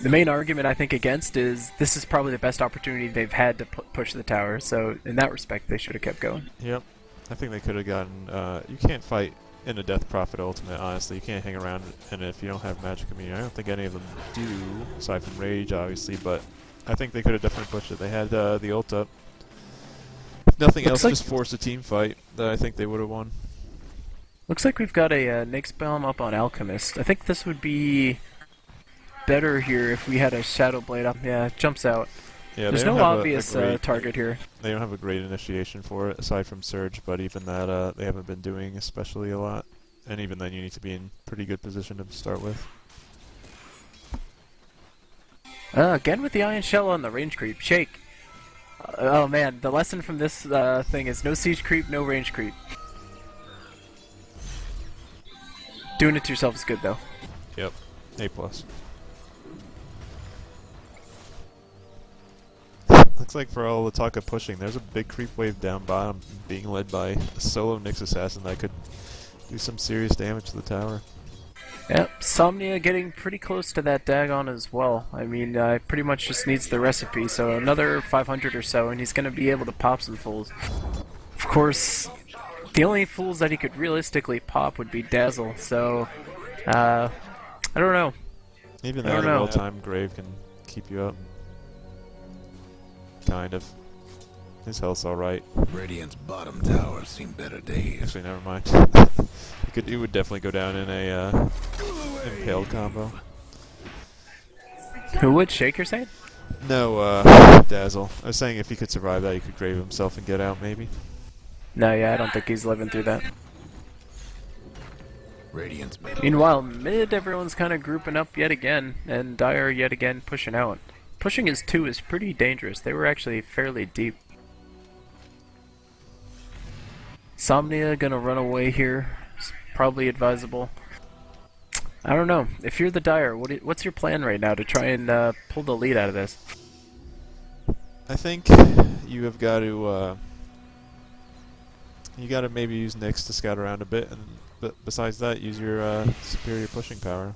The main argument I think against is this is probably the best opportunity they've had to push the tower, so in that respect they should have kept going. Yep. I think they could have gotten... you can't fight in a Death Prophet ultimate, honestly. You can't hang around in it if you don't have magic immunity. I don't think any of them do, aside from Rage, obviously, but I think they could have definitely pushed it. They had the ult up. If nothing else, just force a team fight that I think they would have won. Looks like we've got a Nyx Bomb up on Alchemist. I think this would be better here if we had a Shadow Blade up. Yeah, it jumps out. Yeah, there's no obvious target here. They don't have a great initiation for it, aside from Surge, but even that they haven't been doing especially a lot. And even then you need to be in pretty good position to start with. Again with the Iron Shell on the range creep. Shake. Oh man, the lesson from this thing is no siege creep, no range creep. Doing it to yourself is good though. Yep, A+. Looks like for all the talk of pushing, there's a big creep wave down bottom being led by a solo Nyx assassin that could do some serious damage to the tower. Yep, Somnia getting pretty close to that Dagon as well. I mean, pretty much just needs the recipe, so another 500 or so, and he's going to be able to pop some fools. Of course, the only fools that he could realistically pop would be Dazzle, so, I don't know. Even that well-timed Grave can keep you up. Kind of. His health's alright. Radiant's bottom tower seen better days. Actually, never mind. It would definitely go down in a impaled combo. Who would? Shake, you're saying? No, Dazzle. I was saying if he could survive that, he could grave himself and get out, maybe. No, yeah, I don't think he's living through that. Radiant's Meanwhile, mid, everyone's kind of grouping up yet again, and Dire yet again pushing out. Pushing his 2 is pretty dangerous. They were actually fairly deep. Somnia gonna run away here. It's probably advisable. I don't know. If you're the Dire, what's your plan right now to try and pull the lead out of this? I think you have got to maybe use Nyx to scout around a bit, and besides that, use your superior pushing power.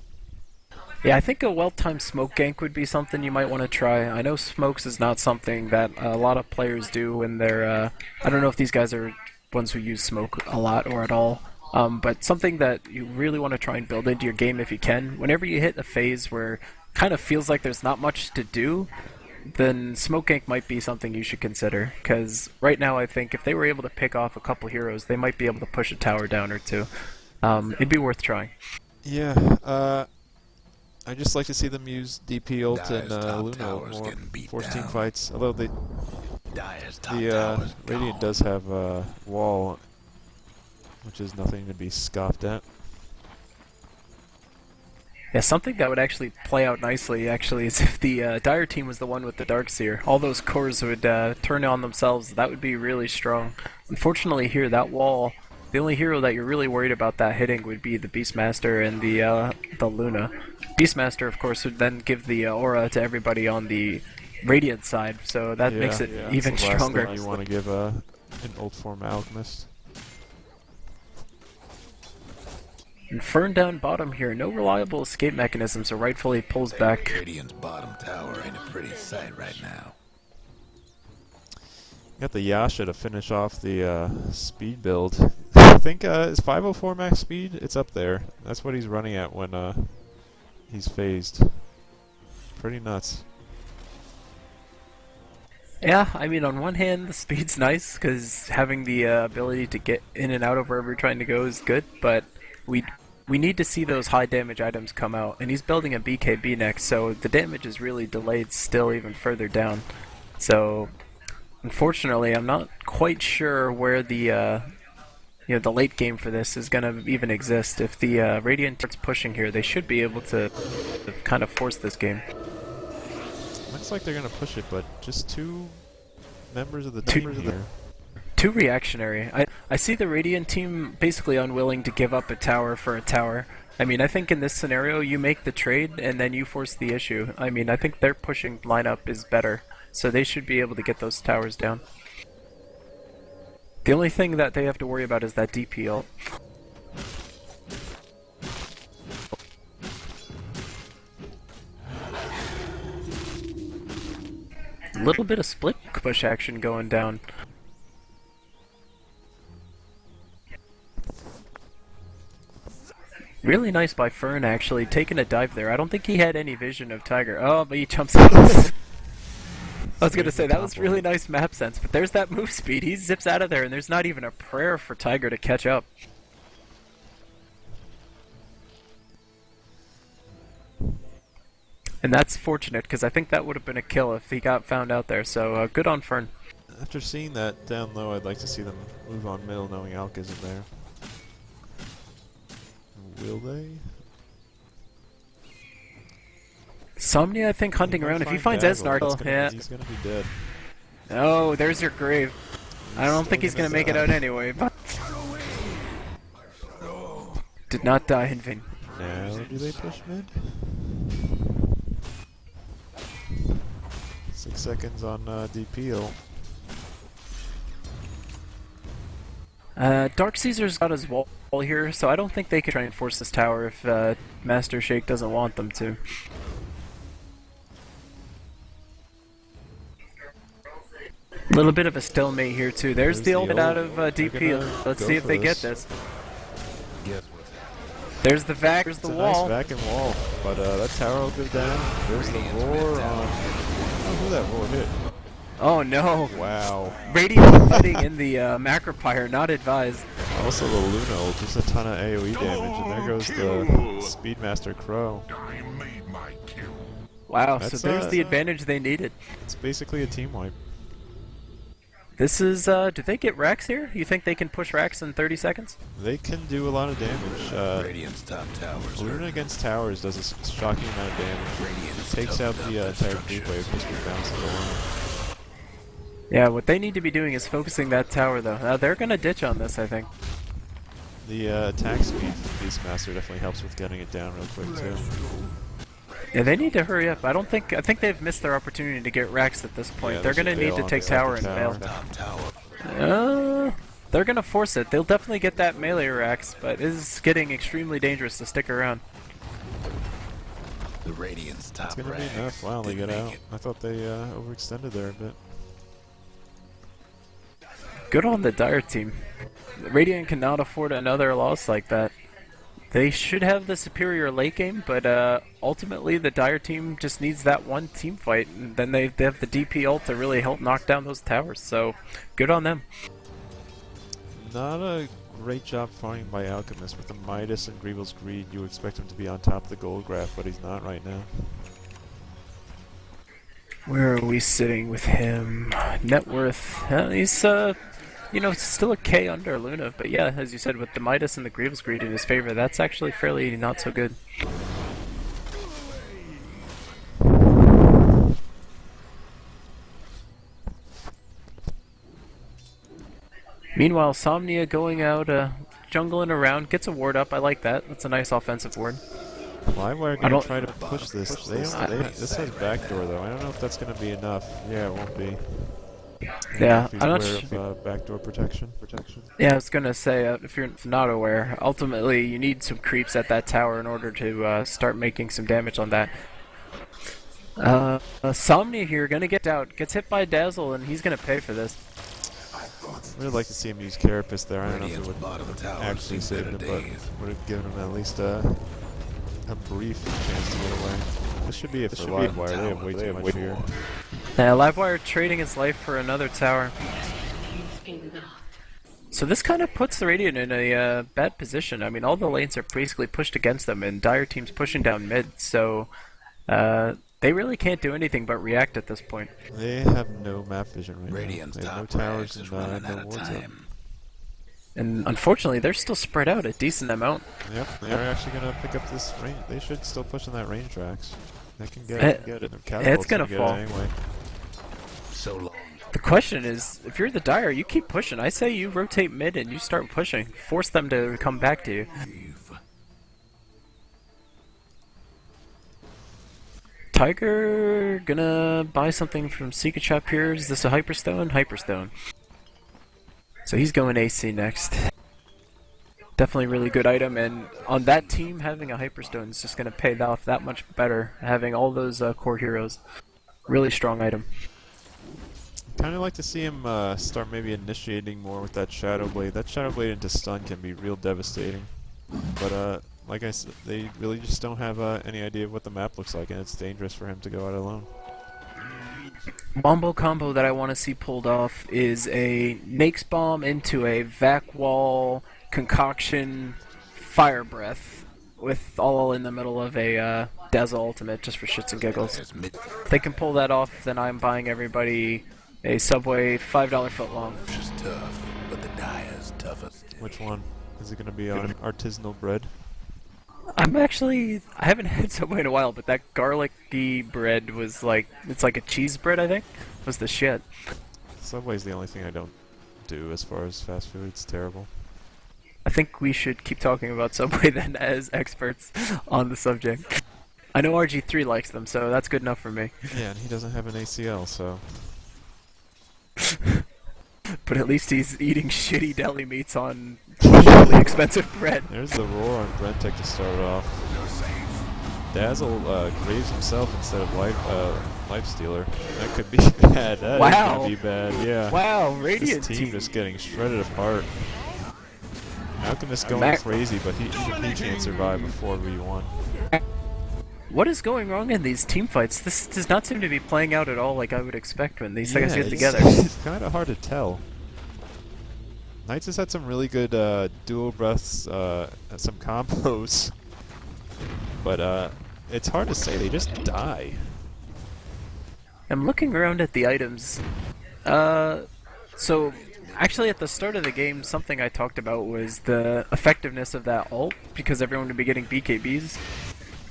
Yeah, I think a well-timed smoke gank would be something you might want to try. I know smokes is not something that a lot of players do when they're... I don't know if these guys are ones who use smoke a lot or at all. But something that you really want to try and build into your game if you can. Whenever you hit a phase where it kind of feels like there's not much to do, then smoke gank might be something you should consider. Because right now I think if they were able to pick off a couple heroes, they might be able to push a tower down or two. It'd be worth trying. Yeah, I just like to see them use DP ult and Dire's top Luna tower's more getting beat force team down. fights. Although Dire's top the tower's Radiant gone. does have a wall, which is nothing to be scoffed at. Yeah, something that would actually play out nicely, actually, is if the Dire team was the one with the Darkseer. All those cores would turn on themselves. That would be really strong. Unfortunately here, that wall, the only hero that you're really worried about that hitting would be the Beastmaster and the Luna. Beastmaster, of course, would then give the aura to everybody on the Radiant side, so that makes it even that's the last stronger. thing you want to give an ult form Alchemist. And Fern down bottom here, no reliable escape mechanism, so rightfully pulls back. Radiant's bottom tower ain't a pretty sight right now. Got the Yasha to finish off the speed build. I think is 504 max speed? It's up there. That's what he's running at when he's phased. Pretty nuts. Yeah, I mean, on one hand, the speed's nice, because having the ability to get in and out of wherever you're trying to go is good, but we need to see those high damage items come out, and he's building a BKB next, so the damage is really delayed still even further down. So, unfortunately, I'm not quite sure where the the late game for this is going to even exist. If the Radiant starts pushing here, they should be able to kind of force this game. Looks like they're gonna push it, but just two members of the team here. Too reactionary. I see the Radiant team basically unwilling to give up a tower for a tower. I mean, I think in this scenario, you make the trade and then you force the issue. I mean, I think their pushing lineup is better, so they should be able to get those towers down. The only thing that they have to worry about is that DP ult. A little bit of split push action going down. Really nice by Fern, actually, taking a dive there. I don't think he had any vision of Tiger. Oh, but he jumps out. I was gonna say, that was really nice map sense, but there's that move speed. He zips out of there, and there's not even a prayer for Tiger to catch up. And that's fortunate, because I think that would have been a kill if he got found out there, so good on Fern. After seeing that down low, I'd like to see them move on middle, knowing Alk isn't there. Will they? Somnia, I think, hunting around. If he finds Esnard, yeah. He's gonna be dead. Oh, there's your grave. I don't think he's gonna make it out anyway, but... Did not die in vain. Now, do they push mid? 6 seconds on DP ult. Dark Caesar's got his wall here, so I don't think they can try and force this tower if Master Shake doesn't want them to. A little bit of a stalemate here too. There's the ult out of DP. Let's see if they get this. Guess what's happening? There's the vac, there's It's the a wall. nice vac and wall, but that tower will go down. There's the roar on... I don't know who that roar hit. Oh no! Wow. Radiant fighting in the Macropyre, not advised. Also the Luna ult, just a ton of AoE damage, and there goes the Speedmaster Crow. I made my kill. Wow, That's, so there's the advantage they needed. It's basically a team wipe. This is, do they get Rax here? You think they can push Rax in 30 seconds? They can do a lot of damage. Radiant's top towers. Luna against towers does a shocking amount of damage. Radiant's Takes out toughened the up their entire creep wave structures. just with bouncing along. Yeah, what they need to be doing is focusing that tower, though. They're gonna ditch on this, I think. The attack speed from Beastmaster definitely helps with getting it down real quick too. Yeah, they need to hurry up. I think they've missed their opportunity to get Rax at this point. Yeah, they're they gonna should need bail to on take the tower and second bail. tower. Top tower. They're gonna force it. They'll definitely get that melee Rax, but it is getting extremely dangerous to stick around. The Radiant's top It's gonna be rags enough. Wow, they didn't get make out. it. I thought they overextended there a bit. Good on the Dire team. Radiant cannot afford another loss like that. They should have the superior late game, but ultimately the Dire team just needs that one team fight, and then they have the DP ult to really help knock down those towers, so good on them. Not a great job farming by Alchemist. With the Midas and Greevil's Greed, you would expect him to be on top of the gold graph, but he's not right now. Where are we sitting with him? Net worth, he's you know, still a K under Luna, but yeah, as you said, with the Midas and the Greevil's Greed in his favor, that's actually fairly not so good. Meanwhile, Somnia going out, jungling around, gets a ward up. I like that. That's a nice offensive ward. Livewire I gonna don't- try to push this. This has backdoor though. I don't know if that's gonna be enough. Yeah, it won't be. Yeah, If he's I'm not aware of backdoor protection. Yeah, I was gonna say, if you're not aware, ultimately you need some creeps at that tower in order to start making some damage on that. Somnia here, gonna get out, gets hit by Dazzle, and he's gonna pay for this. I'd really like to see him use Carapace there. I don't know if it Radiant's would bottom tower actually seen save better him, but days. would have given him at least a brief chance to get away. This should be it for Livewire. They have way too much fear. Yeah, Livewire trading his life for another tower. So this kind of puts the Radiant in a bad position. I mean, all the lanes are basically pushed against them, and Dire team's pushing down mid, so they really can't do anything but react at this point. They have no map vision right Radiant's now. They have no top towers rags is and running no out of wards up. time. And unfortunately, they're still spread out a decent amount. Yep, they are actually gonna pick up this range. They should still push in that range tracks. They can get Eh, it. Their it's catapult's gonna get fall. it anyway. So long. The question is, if you're the Dire, you keep pushing. I say you rotate mid and you start pushing. Force them to come back to you. Tiger gonna buy something from Secret Shop here. Is this a Hyperstone? Hyperstone. So he's going AC next. Definitely really good item, and on that team, having a Hyperstone is just gonna pay off that much better. Having all those core heroes. Really strong item. Kind of like to see him start maybe initiating more with that Shadow Blade. That Shadow Blade into stun can be real devastating. But like I said, they really just don't have any idea of what the map looks like, and it's dangerous for him to go out alone. Wombo combo that I want to see pulled off is a Nake's Bomb into a Vac Wall concoction Fire Breath with all in the middle of a Dazzle ultimate just for shits and giggles. There's mid If they can pull that off, then I'm buying everybody a Subway $5 footlong. is tough, but the Dire's toughest. Which one? Is it going to be on artisanal bread? I haven't had Subway in a while, but that garlicky bread was like, it's like a cheese bread, I think, was the shit. Subway's the only thing I don't do as far as fast food. It's terrible. I think we should keep talking about Subway then as experts on the subject. I know RG3 likes them, so that's good enough for me. Yeah, and he doesn't have an ACL, so... But at least he's eating shitty deli meats on really expensive bread. There's the roar on Brentek to start it off. Dazzle graves himself instead of Life Stealer. That could be bad. That is Wow. gonna be bad, yeah. Wow, This Radiant team team. just getting shredded apart. Alchemist going Mac- crazy, but even he can't survive a 4v1. What is going wrong in these team fights? This does not seem to be playing out at all like I would expect when these guys get together. It's kind of hard to tell. Knights has had some really good dual breaths, some combos, but it's hard to say. They just die. I'm looking around at the items. So actually at the start of the game, something I talked about was the effectiveness of that ult, because everyone would be getting BKBs.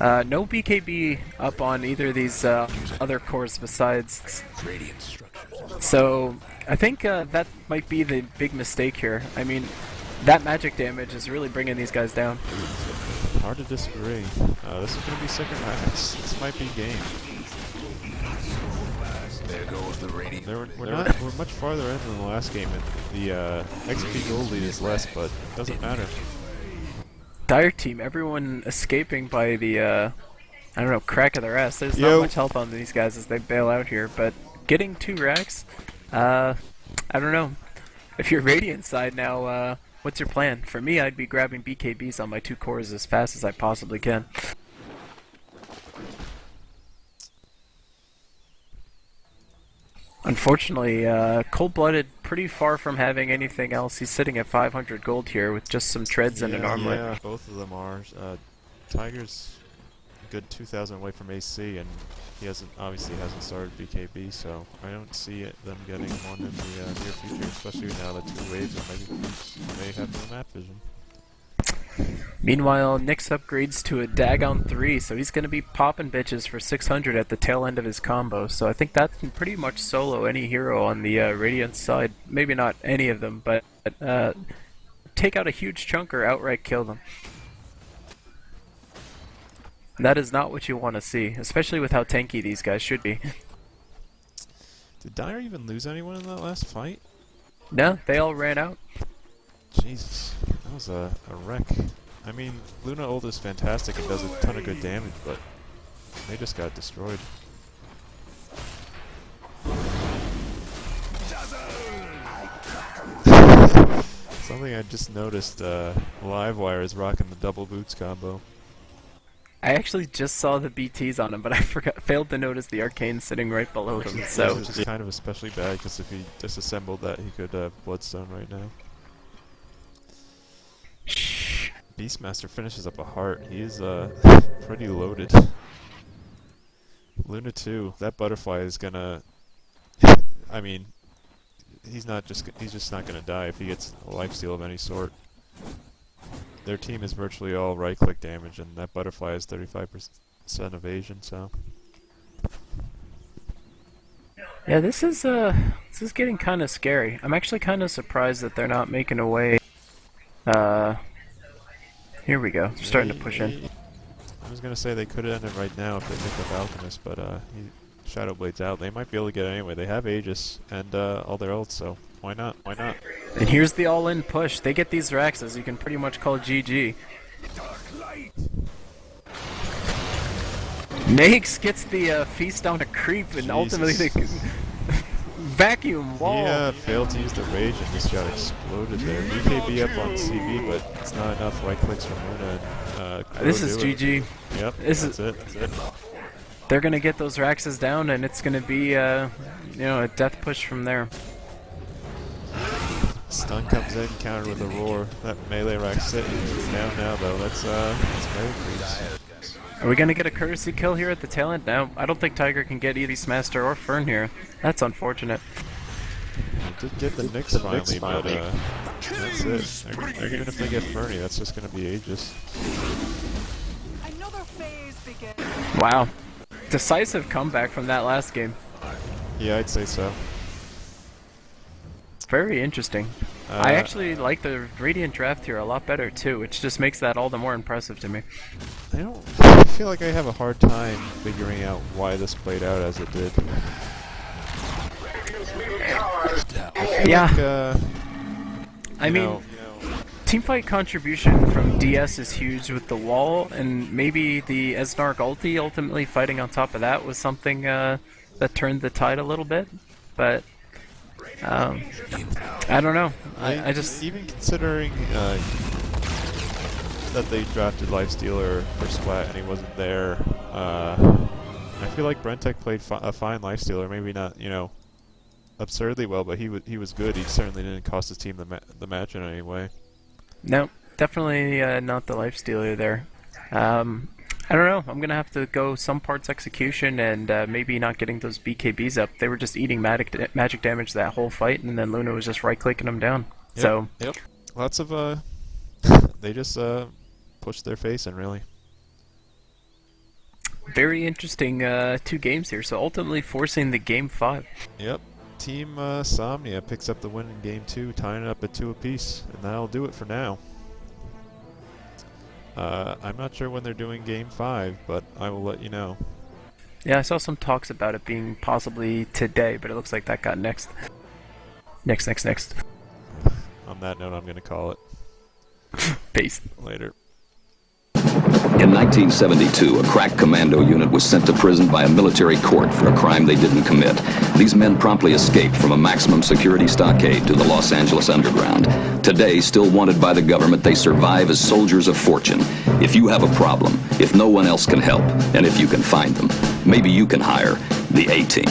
No BKB up on either of these other cores besides. Radiant structures. So I think that might be the big mistake here. I mean, that magic damage is really bringing these guys down. Hard to disagree. This is going to be second match. This might be game. There goes the radiant. We're much farther in than the last game, and the XP gold lead is less, but it doesn't matter. Dire team, everyone escaping by the, I don't know, crack of their ass. There's not much health on these guys as they bail out here, but getting 2 racks, I don't know. If you're Radiant side now, what's your plan? For me, I'd be grabbing BKBs on my 2 cores as fast as I possibly can. Unfortunately, Cold-Blooded pretty far from having anything else. He's sitting at 500 gold here with just some treads and an armlet. Yeah, both of them are. Tiger's a good 2,000 away from AC, and he obviously hasn't started BKB, so I don't see them getting one in the near future, especially now that 2 waves may have no map vision. Meanwhile, Nyx upgrades to a Dagon 3, so he's going to be popping bitches for 600 at the tail end of his combo. So I think that can pretty much solo any hero on the Radiant side. Maybe not any of them, but take out a huge chunk or outright kill them. And that is not what you want to see, especially with how tanky these guys should be. Did Dire even lose anyone in that last fight? No, they all ran out. Jesus, that was a wreck. I mean, Luna ult is fantastic and does a ton of good damage, but they just got destroyed. Something I just noticed, Livewire is rocking the double boots combo. I actually just saw the BTs on him, but I failed to notice the arcane sitting right below him. So which is kind of especially bad, because if he disassembled that, he could Bloodstone right now. Beastmaster finishes up a heart. He is pretty loaded. Luna 2, that butterfly is gonna. I mean, he's just not gonna die if he gets a lifesteal of any sort. Their team is virtually all right-click damage, and that butterfly is 35% evasion. So. yeah, this is getting kind of scary. I'm actually kind of surprised that they're not making a way. Here we go. Starting to push in. I was gonna say they could end it right now if they picked up Alchemist, but Shadow Blade's out. They might be able to get it anyway. They have Aegis and all their ults, so why not? Why not? And here's the all-in push. They get these Raxes. You can pretty much call GG. Makes gets the feast on a creep, and ultimately they vacuum wall. Yeah, failed to use the rage and just got exploded there. BKB up on CV, but it's not enough right clicks from Luna. And, this is GG. Yep, That's it. They're gonna get those Raxes down, and it's gonna be a death push from there. Stun comes in, countered with a roar. That melee rack sitting is down now though. That's very creeps. Are we gonna get a courtesy kill here at the tail end? No, I don't think Tiger can get either Beastmaster or Fern here. That's unfortunate. They did get the Nyx finally, but that's it. Even if they get Fernie, that's just gonna be Aegis. Another phase begins. Wow. Decisive comeback from that last game. Yeah, I'd say so. Very interesting. I actually like the Radiant draft here a lot better too, which just makes that all the more impressive to me. I feel like I have a hard time figuring out why this played out as it did. Yeah. I mean, teamfight contribution from DS is huge with the wall, and maybe the Esnark ulti ultimately fighting on top of that was something that turned the tide a little bit, but I don't know. I just even considering that they drafted Lifestealer for Splat and he wasn't there. I feel like Brentek played a fine Lifestealer, maybe not, you know, absurdly well, but he was good. He certainly didn't cost his team the match in any way. No, definitely not the Lifestealer there. I don't know. I'm going to have to go some parts execution and maybe not getting those BKBs up. They were just eating magic damage that whole fight, and then Luna was just right-clicking them down. Yep, So yep. Lots of, they just pushed their face in, really. very interesting 2 games here. So ultimately forcing the Game 5. Yep. Team Somnia picks up the win in Game 2, tying it up at 2 apiece, and that'll do it for now. I'm not sure when they're doing Game 5, but I will let you know. Yeah, I saw some talks about it being possibly today, but it looks like that got next. Next. On that note, I'm going to call it. Peace. Later. In 1972, a crack commando unit was sent to prison by a military court for a crime they didn't commit. These men promptly escaped from a maximum security stockade to the Los Angeles underground. Today, still wanted by the government, they survive as soldiers of fortune. If you have a problem, if no one else can help, and if you can find them, maybe you can hire the A-Team.